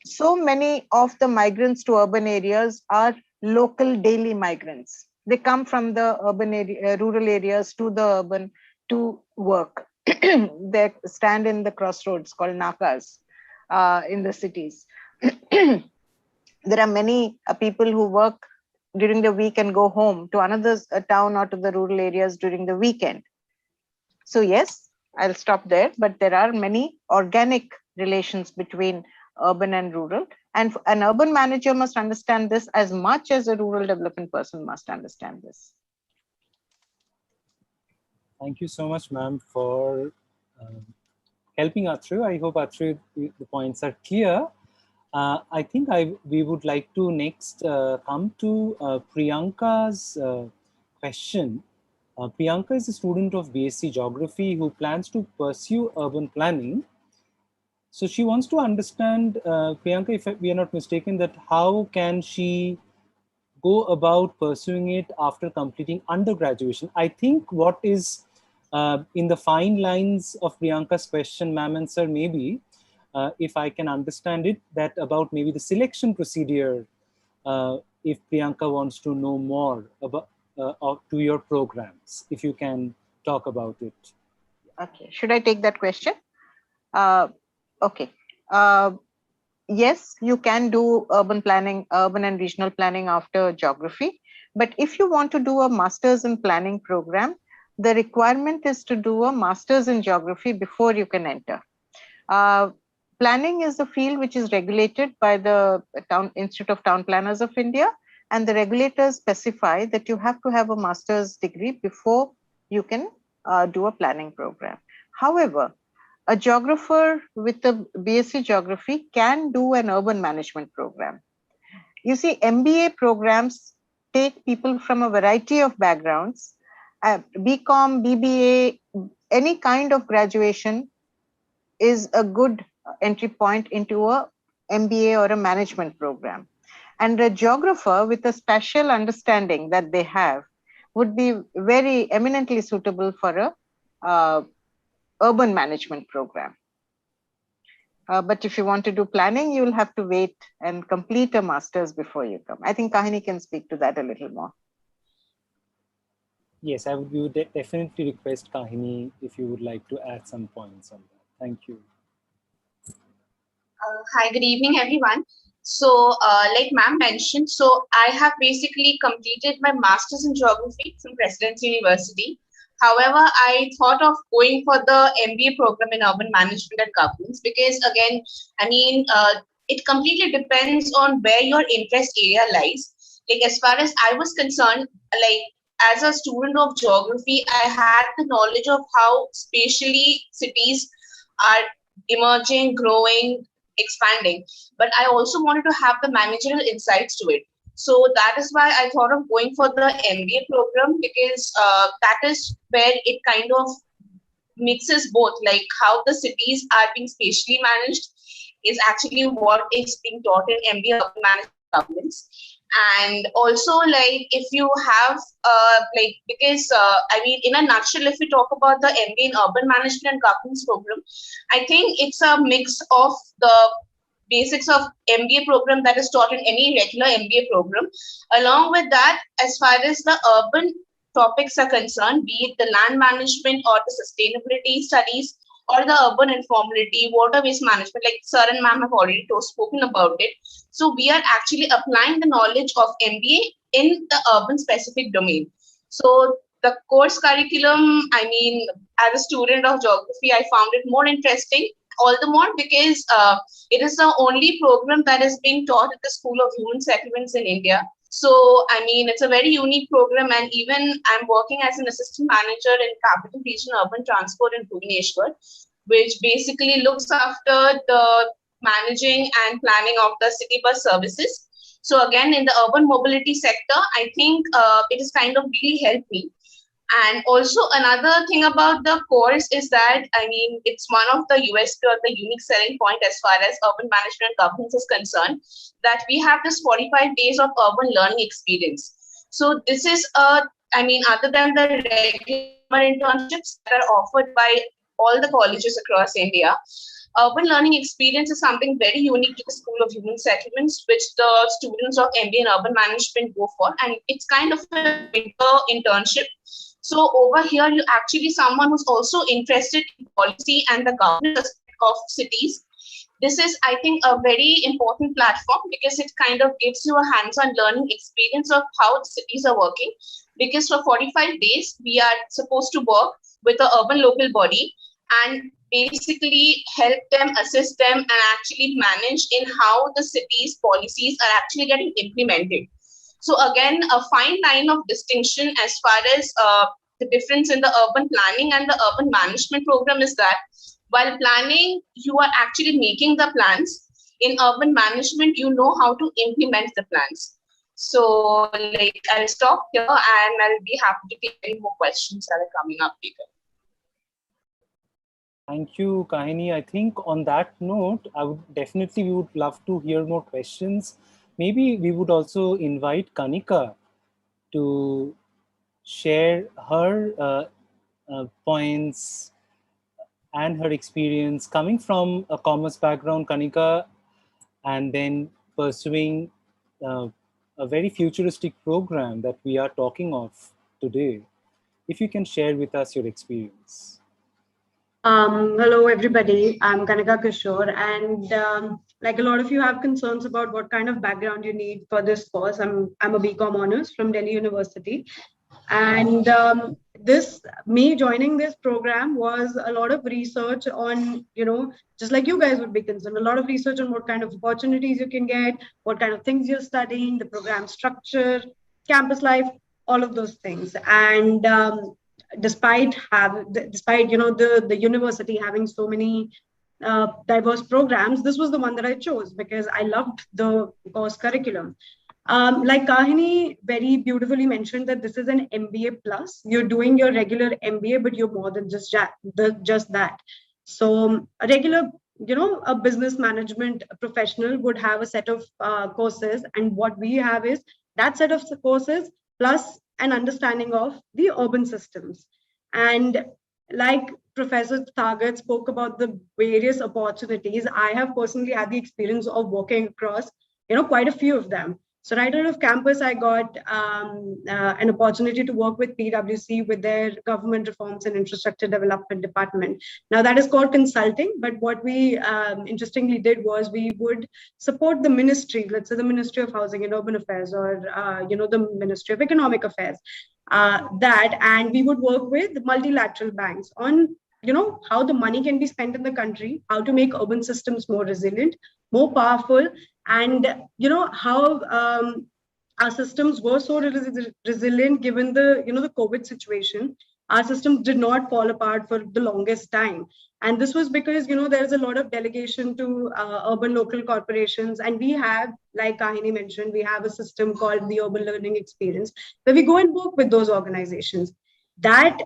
Speaker 2: So many of the migrants to urban areas are local daily migrants. They come from the urban area, rural areas to the urban to work. They stand in the crossroads called nakas in the cities. There are many people who work during the week and go home to another town or to the rural areas during the weekend. So yes, I'll stop there, but there are many organic relations between urban and rural, and an urban manager must understand this as much as a rural development person must understand this.
Speaker 1: Thank you so much, ma'am, for helping Atru. I hope Atru, the points are clear. I think we would like to next come to Priyanka's question. Priyanka is a student of BSc Geography who plans to pursue urban planning. So she wants to understand, Priyanka, if we are not mistaken, that how can she go about pursuing it after completing undergraduation? I think what is in the fine lines of Priyanka's question, ma'am and sir, maybe, if I can understand it, that about maybe the selection procedure, if Priyanka wants to know more about to your programs, if you can talk about it.
Speaker 2: Okay, should I take that question? Okay. Yes, you can do urban planning, urban and regional planning after geography. But if you want to do a master's in planning program, the requirement is to do a master's in geography before you can enter. Planning is a field which is regulated by the Institute of Town Planners of India, and the regulators specify that you have to have a master's degree before you can do a planning program. However, a geographer with a BSc Geography can do an urban management program. You see, MBA programs take people from a variety of backgrounds, BCom, BBA, any kind of graduation is a good entry point into a MBA or a management program. And a geographer with a special understanding that they have would be very eminently suitable for a urban management program. But if you want to do planning, you will have to wait and complete a master's before you come. I think Kahini can speak to that a little more.
Speaker 1: Yes, I would definitely request Kahini if you would like to add some points on that. Thank you.
Speaker 4: Hi, good evening, everyone. So, like ma'am mentioned, so I have basically completed my master's in geography from President's University. However, I thought of going for the MBA program in urban management and governance because, again, I mean, it completely depends on where your interest area lies. Like, as far as I was concerned, like, as a student of geography, I had the knowledge of how spatially cities are emerging, growing, expanding. But I also wanted to have the managerial insights to it. So that is why I thought of going for the MBA program because that is where it kind of mixes both, like how the cities are being spatially managed is actually what is being taught in MBA urban management governance. And also, like, if you have like, because I mean, in a nutshell, if we talk about the MBA in urban management and governance program, I think it's a mix of the basics of MBA program that is taught in any regular MBA program. Along with that, as far as the urban topics are concerned, be it the land management or the sustainability studies or the urban informality, water waste management, like Sir and Ma'am have already spoken about it. So we are actually applying the knowledge of MBA in the urban specific domain. So the course curriculum, I mean, as a student of geography, I found it more interesting, all the more because it is the only program that is being taught at the School of Human Settlements in India. So, I mean, it's a very unique program, and even I'm working as an assistant manager in Capital Region Urban Transport in Bhubaneswar, which basically looks after the managing and planning of the city bus services. So again, in the urban mobility sector, I think it has kind of really helped me. And also another thing about the course is that, I mean, it's one of the USP or the unique selling point as far as urban management and governance is concerned, that we have this 45 days of urban learning experience. So this is I mean, other than the regular internships that are offered by all the colleges across India, urban learning experience is something very unique to the School of Human Settlements, which the students of MBA in urban management go for. And it's kind of a winter internship. So over here, you actually someone who's also interested in policy and the governance aspect of cities. This is, I think, a very important platform because it kind of gives you a hands-on learning experience of how the cities are working. Because for 45 days, we are supposed to work with the urban local body and basically help them, assist them, and actually manage in how the city's policies are actually getting implemented. So again, a fine line of distinction as far as the difference in the urban planning and the urban management program is that while planning, you are actually making the plans. In urban management, you know how to implement the plans. So, like, I'll stop here and I'll be happy to take any more questions that are coming up later.
Speaker 1: Thank you, Kahini. I think on that note, we would love to hear more questions. Maybe we would also invite Kanika to share her points and her experience coming from a commerce background, Kanika, and then pursuing a very futuristic program that we are talking of today. If you can share with us your experience.
Speaker 5: Hello, everybody. I'm Kanika Kishore, and like a lot of you have concerns about what kind of background you need for this course. I'm a BCom honors from Delhi University, and me joining this program was a lot of research on, just like you guys would be concerned, a lot of research on what kind of opportunities you can get, what kind of things you're studying, the program structure, campus life, all of those things. And despite the university having so many diverse programs, this was the one that I chose because I loved the course curriculum. Like Kahini very beautifully mentioned that this is an MBA plus. You're doing your regular MBA, but you're more than just that. So a regular, a business management professional would have a set of courses, and what we have is that set of courses plus an understanding of the urban systems. And like Professor Thagat spoke about the various opportunities, I have personally had the experience of working across, quite a few of them. So right out of campus, I got an opportunity to work with PwC with their government reforms and infrastructure development department. Now that is called consulting, but what we interestingly did was we would support the ministry, let's say the Ministry of Housing and Urban Affairs, or the Ministry of Economic Affairs. that, and we would work with multilateral banks on how the money can be spent in the country, how to make urban systems more resilient, more powerful, and how our systems were so resilient given the COVID situation. Our systems did not fall apart for the longest time, and this was because there's a lot of delegation to urban local corporations, and we have, like Kahini mentioned, we have a system called the urban learning experience, where we go and work with those organizations. That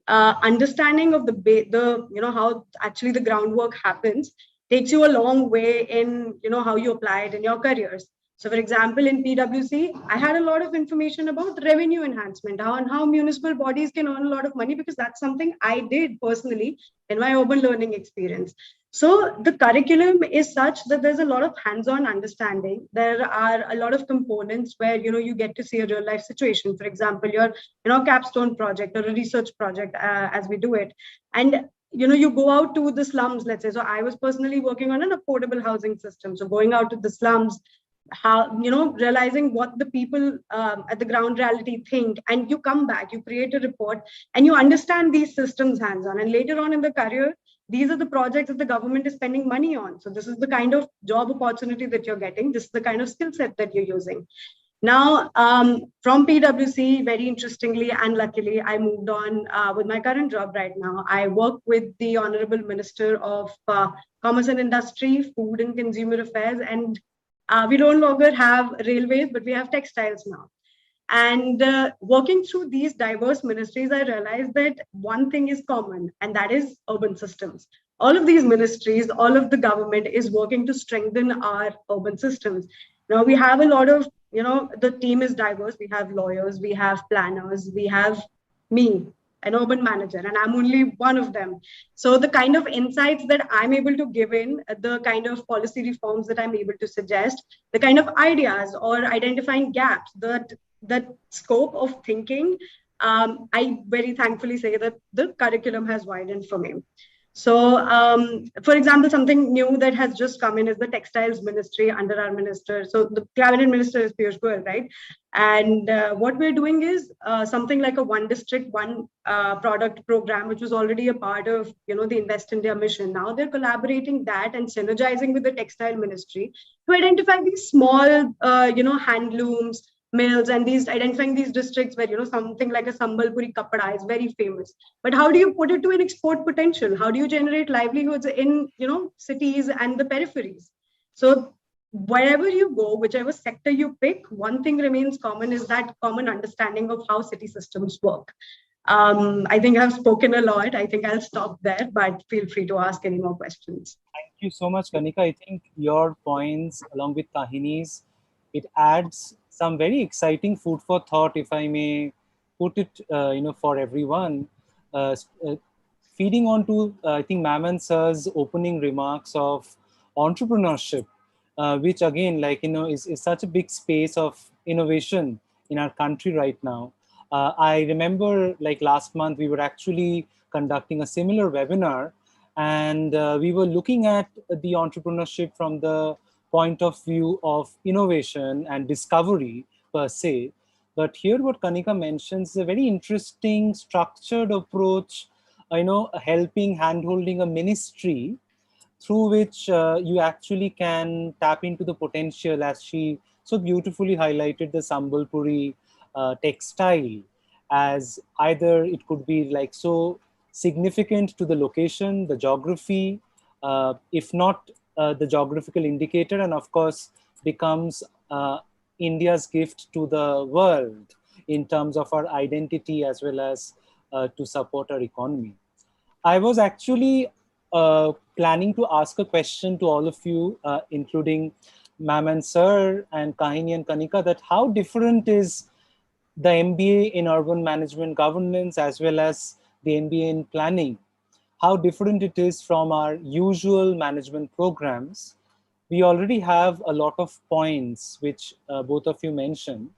Speaker 5: understanding of the how actually the groundwork happens takes you a long way in how you apply it in your careers. So, for example, in PwC, I had a lot of information about revenue enhancement, how municipal bodies can earn a lot of money, because that's something I did personally in my urban learning experience. So the curriculum is such that there's a lot of hands-on understanding. There are a lot of components where you get to see a real life situation. For example, your capstone project or a research project, as we do it, and you go out to the slums, let's say. So I was personally working on an affordable housing system. So going out to the slums, how realizing what the people at the ground reality think, and you come back, you create a report, and you understand these systems hands-on, and later on in the career, these are the projects that the government is spending money on. So this is the kind of job opportunity that you're getting. This is the kind of skill set that you're using. Now, from PwC, very interestingly and luckily, I moved on with my current job right now. I work with the Honorable Minister of Commerce and Industry, Food and Consumer Affairs, and we no longer have railways, but we have textiles now. And working through these diverse ministries, I realized that one thing is common, and that is urban systems. All of these ministries, all of the government is working to strengthen our urban systems. Now we have a lot of, the team is diverse. We have lawyers, we have planners, we have me, an urban manager, and I'm only one of them. So the kind of insights that I'm able to give in, the kind of policy reforms that I'm able to suggest, the kind of ideas or identifying gaps, that scope of thinking, I very thankfully say that the curriculum has widened for me. So, for example, something new that has just come in is the textiles ministry under our minister. So the cabinet minister is Piyush Goyal, right? And what we're doing is something like a one district, one product program, which was already a part of, the Invest India mission. Now they're collaborating that and synergizing with the textile ministry to identify these small, handlooms, mills, and these identifying these districts where something like a Sambalpuri kapda is very famous. But how do you put it to an export potential? How do you generate livelihoods in cities and the peripheries? So wherever you go, whichever sector you pick, one thing remains common, is that common understanding of how city systems work. I think I've spoken a lot. I think I'll stop there, but feel free to ask any more questions.
Speaker 1: Thank you so much, Kanika. I think your points, along with Kahini's, it adds some very exciting food for thought, if I may put it, for everyone. Feeding on to, I think, Maman sir's opening remarks of entrepreneurship, which again, is such a big space of innovation in our country right now. I remember, last month, we were actually conducting a similar webinar, and we were looking at the entrepreneurship from the point of view of innovation and discovery per se. But here what Kanika mentions is a very interesting structured approach, helping, hand-holding a ministry through which you actually can tap into the potential, as she so beautifully highlighted the Sambalpuri textile, as either it could be so significant to the location, the geography, if not the geographical indicator, and of course becomes India's gift to the world in terms of our identity as well as to support our economy. I was actually planning to ask a question to all of you, including Ma'am and Sir and Kahini and Kanika, that how different is the MBA in urban management governance as well as the MBA in planning, how different it is from our usual management programs. We already have a lot of points which both of you mentioned.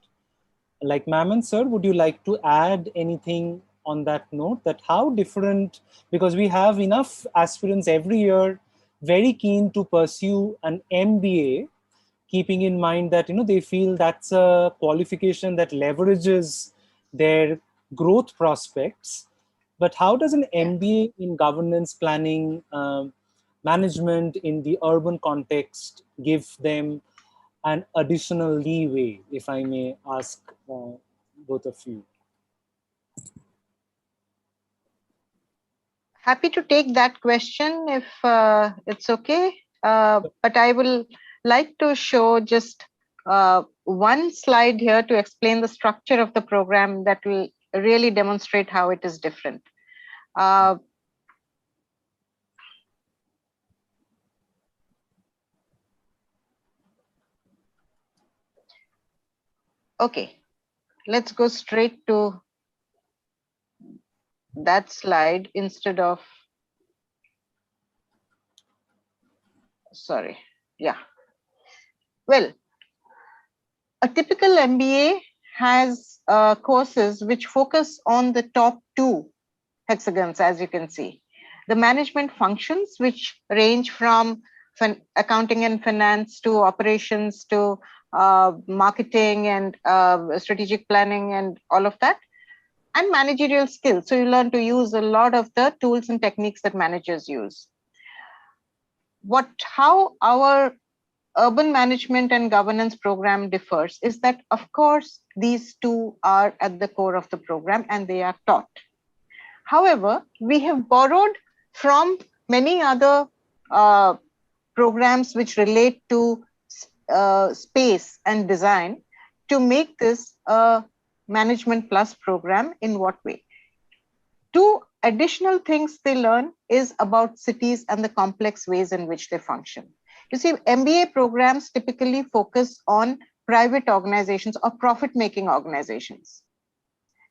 Speaker 1: Like Ma'am and Sir, would you like to add anything on that note, that how different, because we have enough aspirants every year very keen to pursue an MBA, keeping in mind that they feel that's a qualification that leverages their growth prospects, but how does an MBA in governance planning management in the urban context give them an additional leeway, if I may ask both of you?
Speaker 2: Happy to take that question if it's okay. But I will like to show just one slide here to explain the structure of the program that will really demonstrate how it is different. Okay, let's go straight to that slide instead of, sorry, yeah. Well, a typical MBA has courses which focus on the top two hexagons, as you can see. The management functions, which range from accounting and finance to operations to marketing and strategic planning and all of that, and managerial skills. So you learn to use a lot of the tools and techniques that managers use. How our urban management and governance program differs is that, of course, these two are at the core of the program and they are taught. However, we have borrowed from many other programs which relate to space and design to make this a management plus program. In what way? Two additional things they learn is about cities and the complex ways in which they function. You see, MBA programs typically focus on private organizations or profit-making organizations.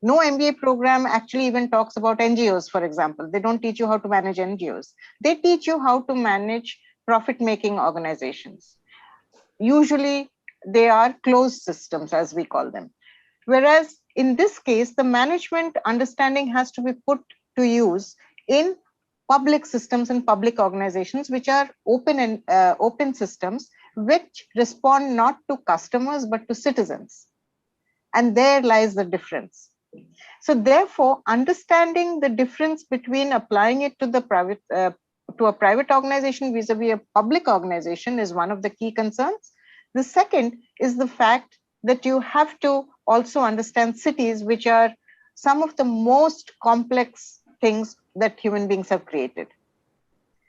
Speaker 2: No MBA program actually even talks about NGOs, for example. They don't teach you how to manage NGOs. They teach you how to manage profit-making organizations. Usually, they are closed systems, as we call them. Whereas in this case, the management understanding has to be put to use in public systems and public organizations, which are open and open systems, which respond not to customers, but to citizens. And there lies the difference. So therefore, understanding the difference between applying it to the private to a private organization vis-a-vis a public organization is one of the key concerns. The second is the fact that you have to also understand cities, which are some of the most complex things that human beings have created.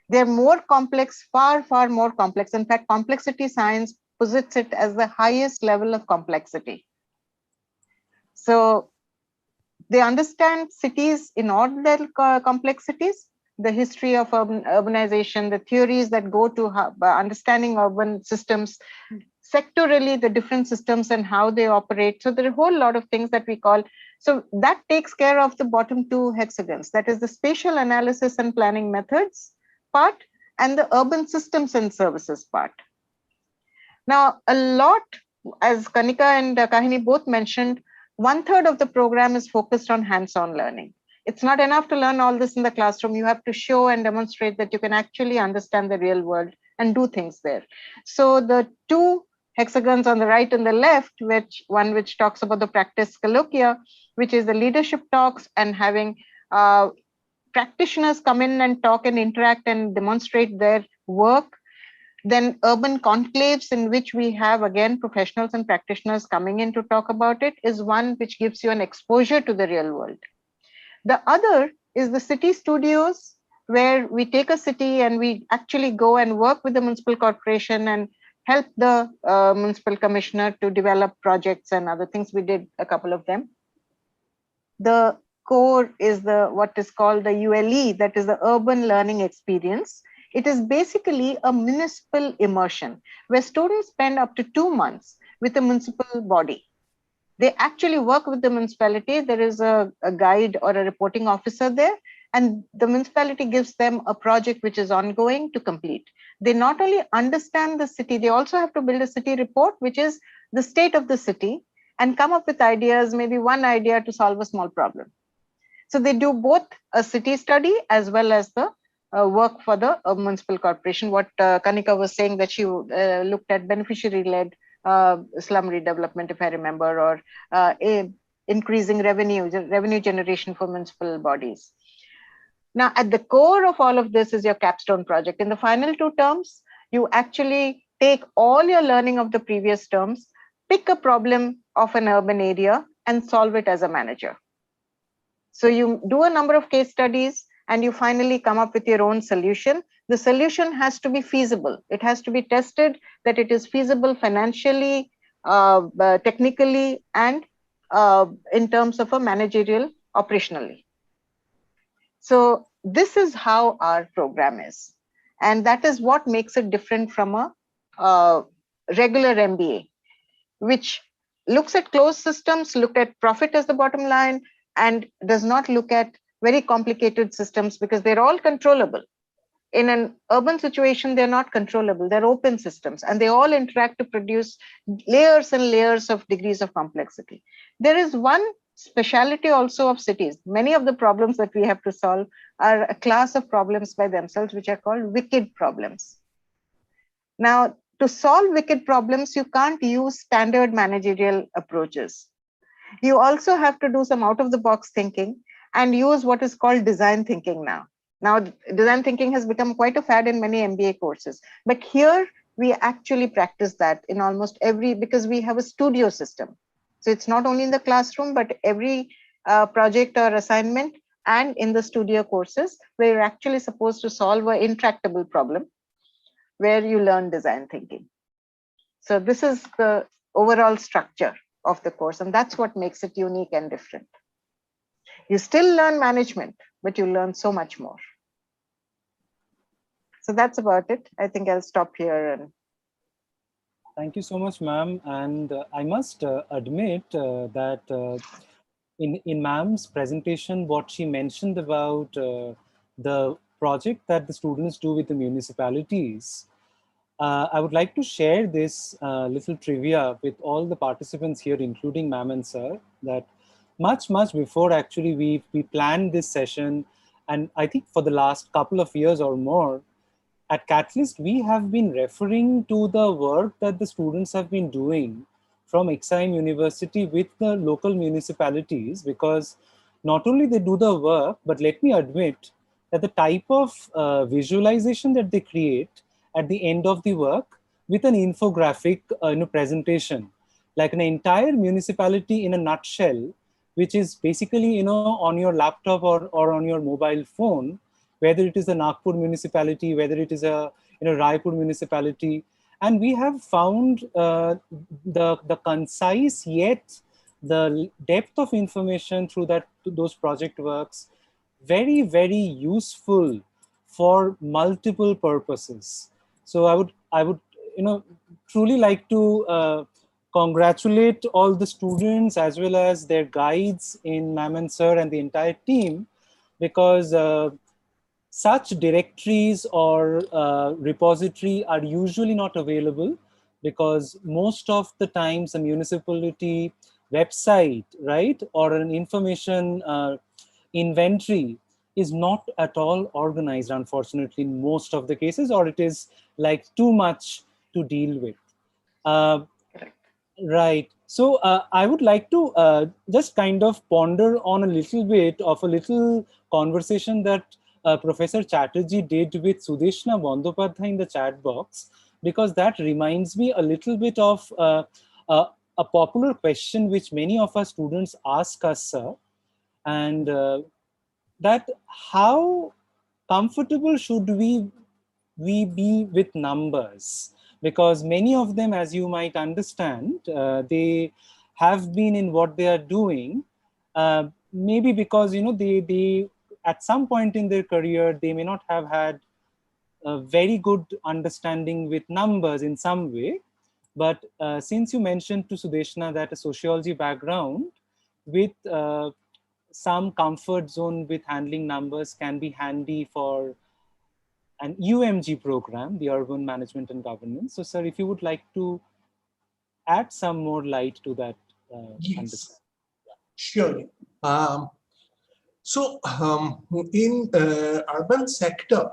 Speaker 2: They're more complex, far, far more complex. In fact, complexity science posits it as the highest level of complexity. So they understand cities in all their complexities, the history of urbanization, the theories that go to understanding urban systems, sectorally, the different systems and how they operate. So there are a whole lot of things that we call. So that takes care of the bottom two hexagons. That is the spatial analysis and planning methods part and the urban systems and services part. Now, a lot, as Kanika and Kahini both mentioned, 1/3 of the program is focused on hands-on learning. It's not enough to learn all this in the classroom. You have to show and demonstrate that you can actually understand the real world and do things there. So the two hexagons on the right and the left, which talks about the practice colloquia, which is the leadership talks and having practitioners come in and talk and interact and demonstrate their work. Then urban conclaves, in which we have, again, professionals and practitioners coming in to talk about it, is one which gives you an exposure to the real world. The other is the city studios, where we take a city and we actually go and work with the municipal corporation and help the municipal commissioner to develop projects and other things. We did a couple of them. The core is what is called the ULE, that is the urban learning experience. It is basically a municipal immersion where students spend up to 2 months with a municipal body. They actually work with the municipality. There is a guide or a reporting officer there, and the municipality gives them a project which is ongoing to complete. They not only understand the city, they also have to build a city report, which is the state of the city, and come up with ideas, maybe one idea to solve a small problem. So they do both a city study as well as the work for the municipal corporation. What Kanika was saying, that she looked at beneficiary-led slum redevelopment, if I remember, or increasing revenue generation for municipal bodies. Now, at the core of all of this is your capstone project. In the final 2 terms, you actually take all your learning of the previous terms, pick a problem of an urban area and solve it as a manager. So you do a number of case studies and you finally come up with your own solution. The solution has to be feasible. It has to be tested that it is feasible financially, technically, and in terms of a managerial operationally. So this is how our program is. And that is what makes it different from a regular MBA, which looks at closed systems, look at profit as the bottom line, and does not look at very complicated systems because they're all controllable. In an urban situation, they're not controllable. They're open systems, and they all interact to produce layers and layers of degrees of complexity. There is one speciality also of cities. Many of the problems that we have to solve are a class of problems by themselves, which are called wicked problems. Now, to solve wicked problems, you can't use standard managerial approaches. You also have to do some out-of-the-box thinking and use what is called design thinking now. Now, design thinking has become quite a fad in many MBA courses. But here, we actually practice that in almost every, because we have a studio system. So it's not only in the classroom, but every project or assignment and in the studio courses, where you're actually supposed to solve an intractable problem, where you learn design thinking. So this is the overall structure of the course, and that's what makes it unique and different. You still learn management, but you learn so much more. So that's about it. I think I'll stop here. And
Speaker 1: thank you so much, ma'am. And I must admit that in ma'am's presentation, what she mentioned about the project that the students do with the municipalities, I would like to share this little trivia with all the participants here, including ma'am and sir, that much before actually we planned this session, and I think for the last couple of years or more, at Catalyst, we have been referring to the work that the students have been doing from Exime University with the local municipalities, because not only they do the work, but let me admit that the type of visualization that they create at the end of the work with an infographic presentation, like an entire municipality in a nutshell, which is basically on your laptop or on your mobile phone, whether it is a Nagpur municipality, whether it is a Raipur municipality. And we have found the concise yet the depth of information through those project works very, very useful for multiple purposes. So I would truly like to congratulate all the students as well as their guides in ma'am and sir and the entire team, because such directories or repository are usually not available, because most of the times a municipality website, right, or an information inventory is not at all organized, unfortunately, in most of the cases, or it is like too much to deal with. Right. So I would like to just kind of ponder on a little bit of a little conversation that Professor Chatterjee did with Sudeshna Bandyopadhyay in the chat box, because that reminds me a little bit of a popular question which many of our students ask us, sir, and that how comfortable should we be with numbers? Because many of them, as you might understand, they have been in what they are doing, maybe because they at some point in their career they may not have had a very good understanding with numbers in some way. But since you mentioned to Sudeshna that a sociology background with some comfort zone with handling numbers can be handy for an UMG program, the Urban Management and Governance. So, sir, if you would like to add some more light to that.
Speaker 3: Yes, surely. In urban sector,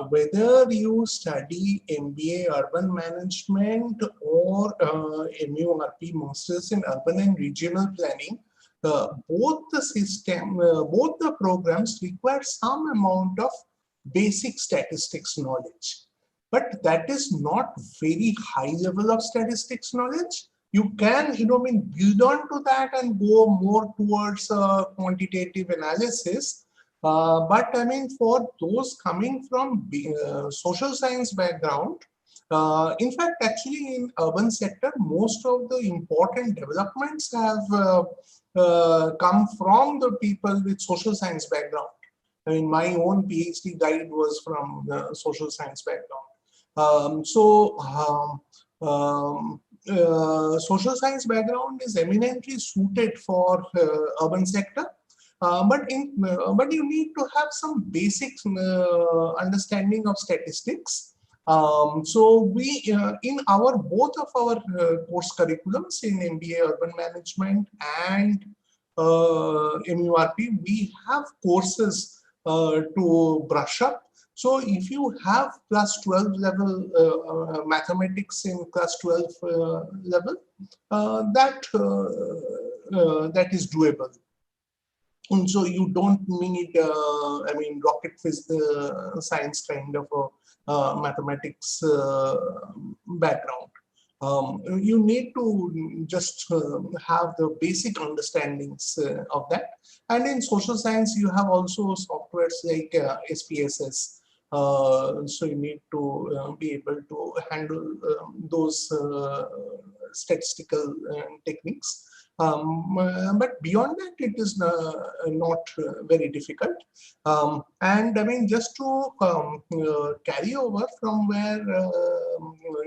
Speaker 3: whether you study MBA Urban Management or MURP Masters in Urban and Regional Planning, both the programs require some amount of basic statistics knowledge. But that is not very high level of statistics knowledge. You can, build on to that and go more towards quantitative analysis. But for those coming from social science background, in fact, actually in urban sector, most of the important developments have come from the people with social science background. My own PhD guide was from the social science background. Social science background is eminently suited for urban sector, but you need to have some basic understanding of statistics. So we in both of our course curriculums in MBA Urban Management and MURP, we have courses to brush up. So if you have class 12 level mathematics in class 12 level, that is doable. And so you don't need, rocket science kind of a mathematics background. You need to just have the basic understandings of that. And in social science, you have also softwares like SPSS. So you need to be able to handle those statistical techniques. But beyond that, it is not very difficult. And just to carry over from where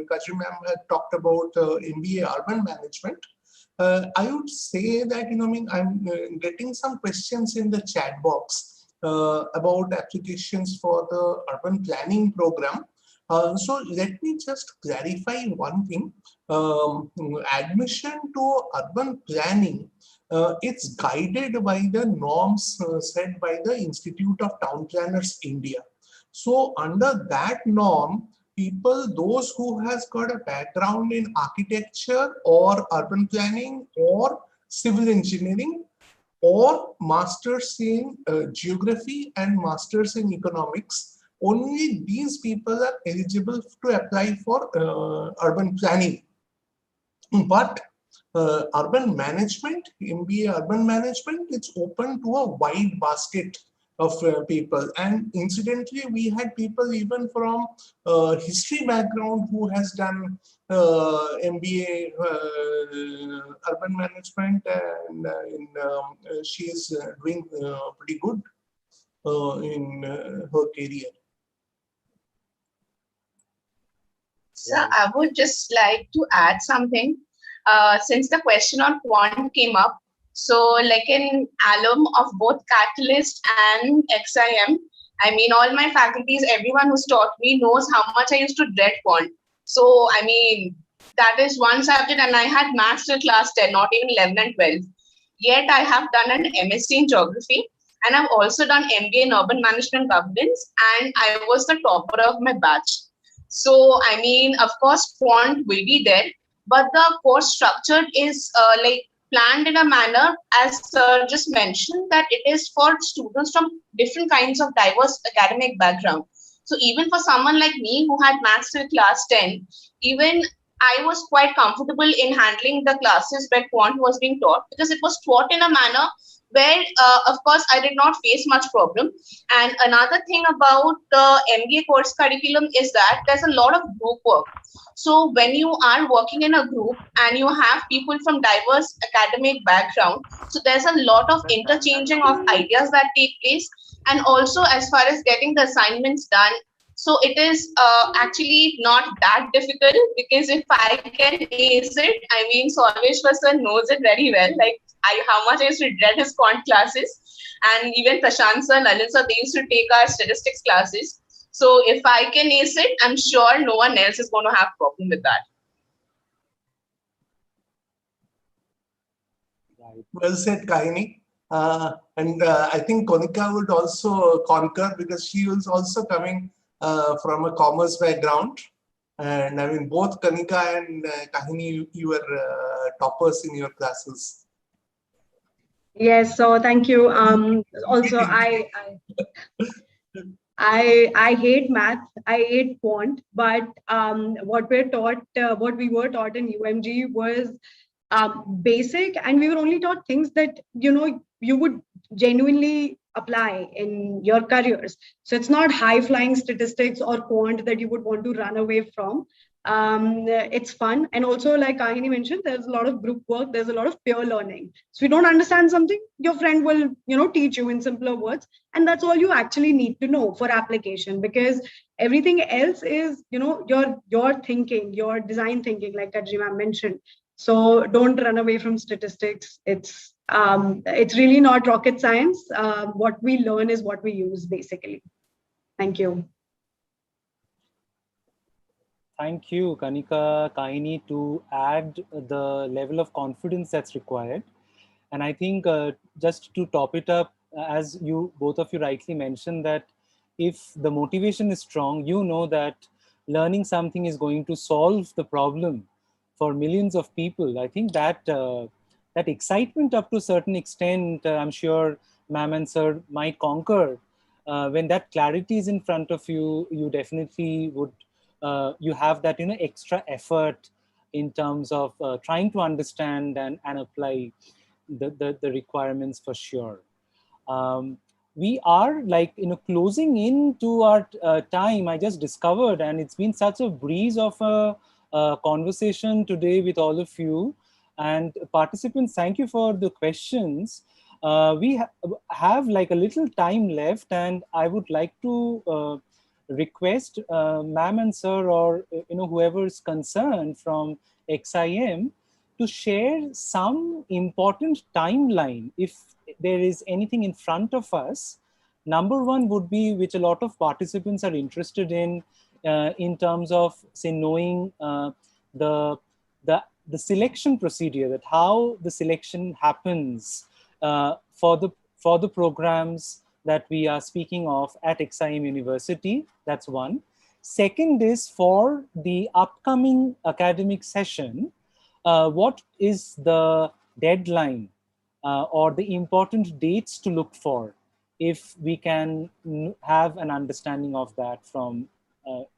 Speaker 3: Kajri ma'am had talked about MBA urban management, I would say that I'm getting some questions in the chat box about applications for the urban planning program. So let me just clarify one thing. Admission to urban planning, it's guided by the norms set by the Institute of Town Planners India. So under that norm, those who has got a background in architecture or urban planning or civil engineering or masters in geography and masters in economics, only these people are eligible to apply for urban planning. But urban management, MBA urban management, it's open to a wide basket of people. And incidentally, we had people even from history background who has done MBA urban management, and she is doing pretty good in her career.
Speaker 4: So I would just like to add something. Since the question on quant came up, so like an alum of both Catalyst and XIM, all my faculties, everyone who's taught me knows how much I used to dread quant. So, that is one subject, and I had maths till class 10, not even 11 and 12. Yet I have done an MSc in geography, and I've also done MBA in urban management governance, and I was the topper of my batch. So, of course, quant will be there, but the course structure is planned in a manner, as Sir just mentioned, that it is for students from different kinds of diverse academic background. So even for someone like me who had maths till class 10, even I was quite comfortable in handling the classes where quant was being taught, because it was taught in a manner where, of course, I did not face much problem. And another thing about the MBA course curriculum is that there's a lot of group work. So when you are working in a group and you have people from diverse academic background, so there's a lot of interchanging of ideas that take place. And also as far as getting the assignments done, so it is actually not that difficult, because if I can ace it, Solveshwar sir knows it very well. Like how much I used to dread his quant classes, and even Prashant sir, Nalin sir, they used to take our statistics classes. So if I can ace it, I'm sure no one else is going to have problem with that.
Speaker 3: Well said, Kahini. And I think Konika would also concur, because she was also coming from a commerce background. And both Kanika and Kahini, you were toppers in your classes.
Speaker 5: Yes, so thank you. Also, I hate math. I hate quant, but what we were taught in UMG was basic, and we were only taught things that you would genuinely apply in your careers. So it's not high flying statistics or quant that you would want to run away from. It's fun, and also like Kahini mentioned, there's a lot of group work, there's a lot of peer learning. So if you don't understand something, your friend will teach you in simpler words, and that's all you actually need to know for application, because everything else is your thinking, your design thinking, like Kajima mentioned. So don't run away from statistics. It's really not rocket science. What we learn is what we use, basically. Thank you.
Speaker 1: Thank you, Kanika, Kaini, to add the level of confidence that's required. And I think just to top it up, as you both of you rightly mentioned, that if the motivation is strong, you know that learning something is going to solve the problem for millions of people. I think that that excitement up to a certain extent, I'm sure ma'am and sir might conquer. When that clarity is in front of you, you definitely would, you have that extra effort in terms of trying to understand and apply the requirements for sure. We are like closing in to our time. I just discovered, and it's been such a breeze of a conversation today with all of you and participants. Thank you for the questions. We have like a little time left, and I would like to request ma'am and sir, or whoever is concerned from XIM, to share some important timeline if there is anything in front of us. Number one would be, which a lot of participants are interested in terms of, say, knowing the selection procedure, that how the selection happens for the programs that we are speaking of at XIM University. That's one. Second is, for the upcoming academic session, what is the deadline or the important dates to look for, if we can have an understanding of that from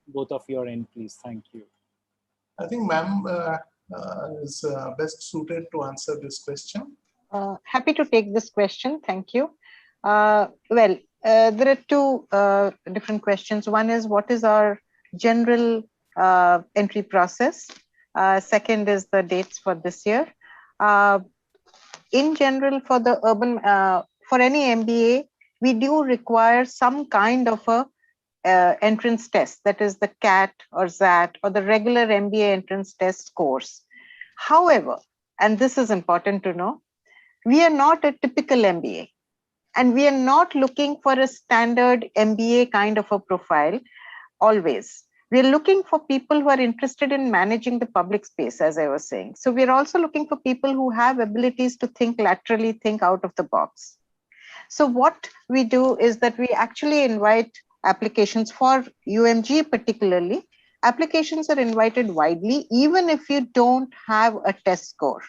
Speaker 1: both of your end, please. Thank you.
Speaker 3: I think ma'am is best suited to answer this question.
Speaker 2: Happy to take this question. Thank you. Well, there are two different questions. One is, what is our general entry process? Second is the dates for this year. In general, for the urban, for any MBA, we do require some kind of a entrance test, that is the CAT or XAT or the regular MBA entrance test course. However, and this is important to know, we are not a typical MBA, and we are not looking for a standard MBA kind of a profile always. We're looking for people who are interested in managing the public space, as I was saying. So we're also looking for people who have abilities to think laterally, think out of the box. So what we do is that we actually invite applications for UMG particularly. Applications are invited widely, even if you don't have a test score.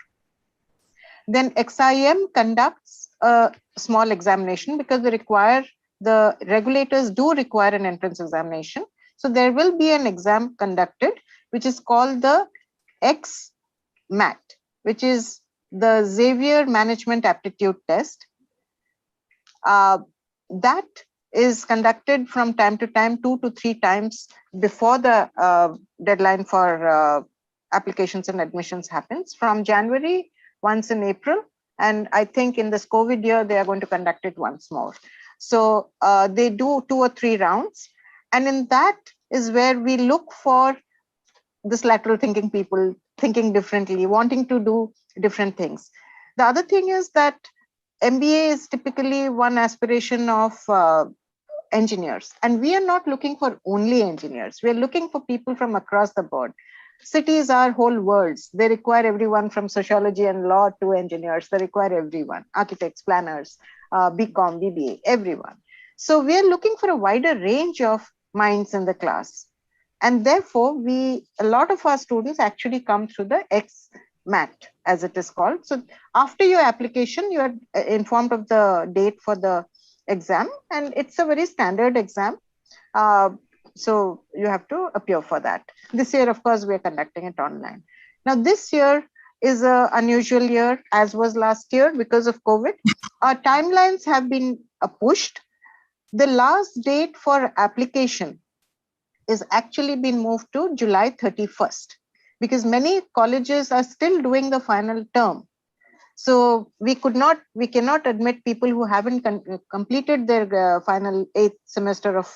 Speaker 2: Then XIM conducts a small examination, because the regulators do require an entrance examination. So there will be an exam conducted, which is called the XMAT, which is the Xavier Management Aptitude Test. That is conducted from time to time, 2 to 3 times before the deadline for applications and admissions happens, from January, once in April, and I think in this COVID year, they are going to conduct it once more. So they do 2 or 3 rounds, and in that is where we look for this lateral thinking people, thinking differently, wanting to do different things. The other thing is that MBA is typically one aspiration of engineers, and we are not looking for only engineers. We are looking for people from across the board. Cities are whole worlds. They require everyone from sociology and law to engineers. They require everyone, architects, planners, BCom, BBA, everyone. So we are looking for a wider range of minds in the class. And therefore, a lot of our students actually come through the MAT, as it is called. So after your application, you are informed of the date for the exam, and it's a very standard exam. So you have to appear for that. This year, of course, we are conducting it online. Now, this year is an unusual year, as was last year because of COVID. Our timelines have been pushed. The last date for application is actually been moved to July 31st, because many colleges are still doing the final term. So we cannot admit people who haven't completed their final 8th semester of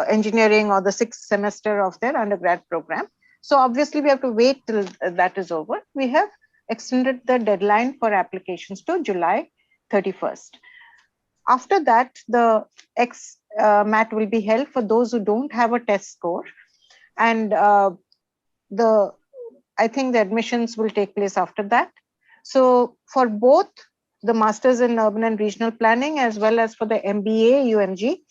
Speaker 2: engineering or the 6th semester of their undergrad program. So obviously we have to wait till that is over. We have extended the deadline for applications to July 31st. After that, the MAT will be held for those who don't have a test score. And I think the admissions will take place after that. So for both the Masters in Urban and Regional Planning as well as for the MBA UMG,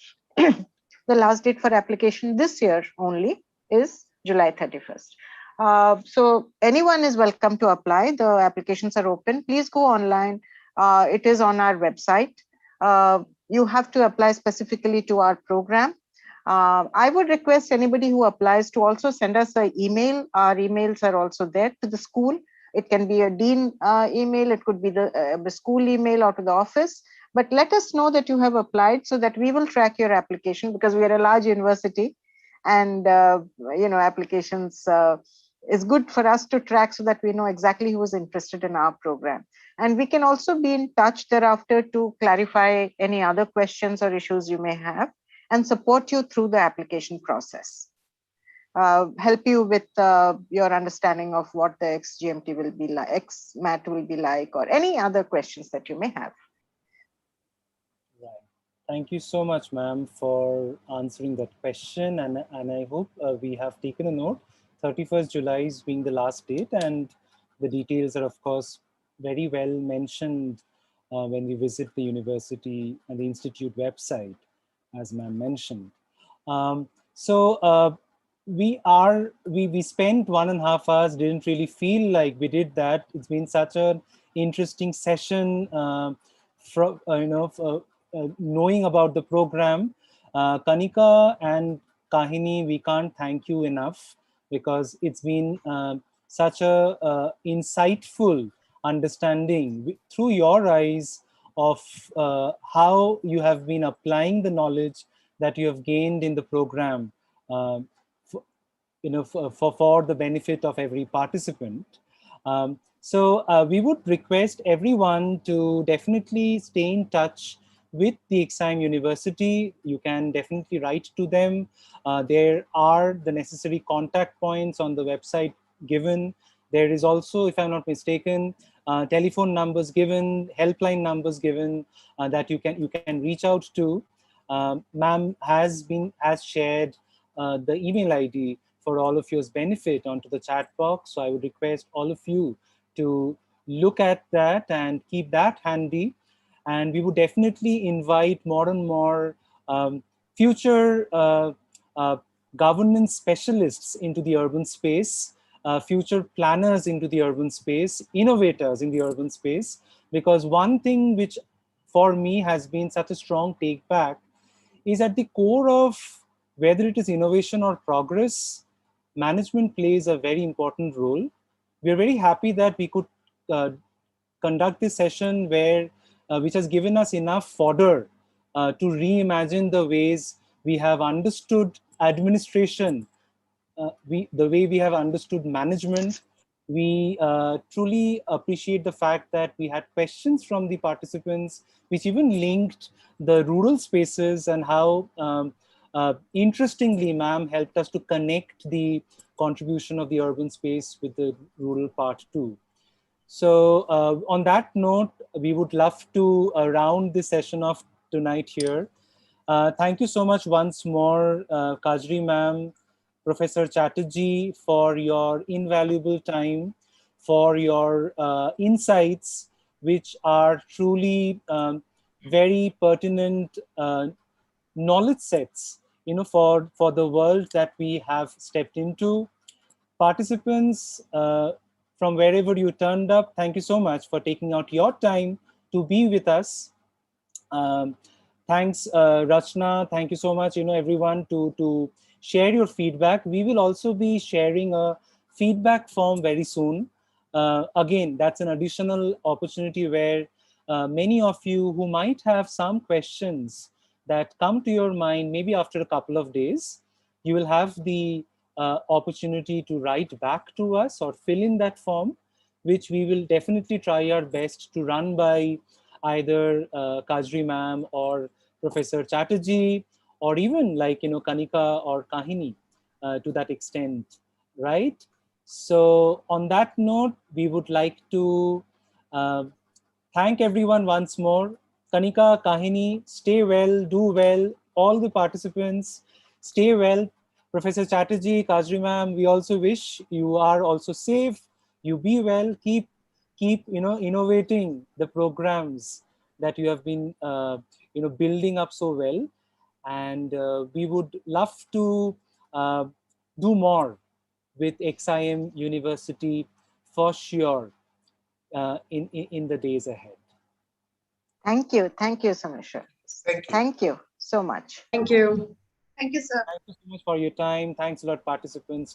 Speaker 2: the last date for application this year only is July 31st. So anyone is welcome to apply. The applications are open. Please go online. It is on our website. You have to apply specifically to our program. I would request anybody who applies to also send us an email. Our emails are also there to the school. It can be a dean email. It could be the school email or to the office. But let us know that you have applied so that we will track your application, because we are a large university, and applications is good for us to track so that we know exactly who is interested in our program. And we can also be in touch thereafter to clarify any other questions or issues you may have and support you through the application process. Help you with your understanding of what the XGMT will be like, XMAT will be like, or any other questions that you may have.
Speaker 1: Right. Thank you so much, ma'am, for answering that question. And I hope we have taken a note. 31st July is being the last date, and the details are, of course, very well mentioned when we visit the university and the institute website, as ma'am mentioned. We spent 1.5 hours, didn't really feel like we did that. It's been such an interesting session from knowing about the program. Kanika and Kahini, we can't thank you enough, because it's been such a insightful understanding through your eyes of how you have been applying the knowledge that you have gained in the program for the benefit of every participant. So we would request everyone to definitely stay in touch with the Exime University. You can definitely write to them. There are the necessary contact points on the website given. There is also, if I'm not mistaken, telephone numbers given, helpline numbers given that you can reach out to. Ma'am has shared the email ID for all of yours benefit onto the chat box. So I would request all of you to look at that and keep that handy. And we would definitely invite more and more future governance specialists into the urban space, future planners into the urban space, innovators in the urban space, because one thing which for me has been such a strong take back is at the core of whether it is innovation or progress, management plays a very important role. We are very happy that we could conduct this session which has given us enough fodder to reimagine the ways we have understood administration, the way we have understood management. We truly appreciate the fact that we had questions from the participants, which even linked the rural spaces, and how interestingly, ma'am helped us to connect the contribution of the urban space with the rural part too. So on that note, we would love to round this session off tonight here. Thank you so much once more, Kajri ma'am, Professor Chatterjee, for your invaluable time, for your insights, which are truly very pertinent knowledge sets, for the world that we have stepped into. Participants, from wherever you turned up. Thank you so much for taking out your time to be with us. Thanks, Rachna. Thank you so much, everyone, to share your feedback. We will also be sharing a feedback form very soon. Again, that's an additional opportunity where many of you who might have some questions that come to your mind, maybe after a couple of days, you will have the opportunity to write back to us or fill in that form, which we will definitely try our best to run by either Kajri ma'am or Professor Chatterjee, or even like, Kanika or Kahini to that extent, right? So on that note, we would like to thank everyone once more. Kanika, Kahini, stay well, do well. All the participants, stay well. Professor Chatterjee, Kajri ma'am, we also wish you are also safe. You be well. Keep innovating the programs that you have been building up so well, and we would love to do more with XIM University for sure in the days ahead.
Speaker 2: Thank you, Samishra.
Speaker 3: Thank you.
Speaker 2: Thank you so much.
Speaker 5: Thank you.
Speaker 4: Thank you, sir.
Speaker 1: Thank you so much for your time. Thanks a lot, participants.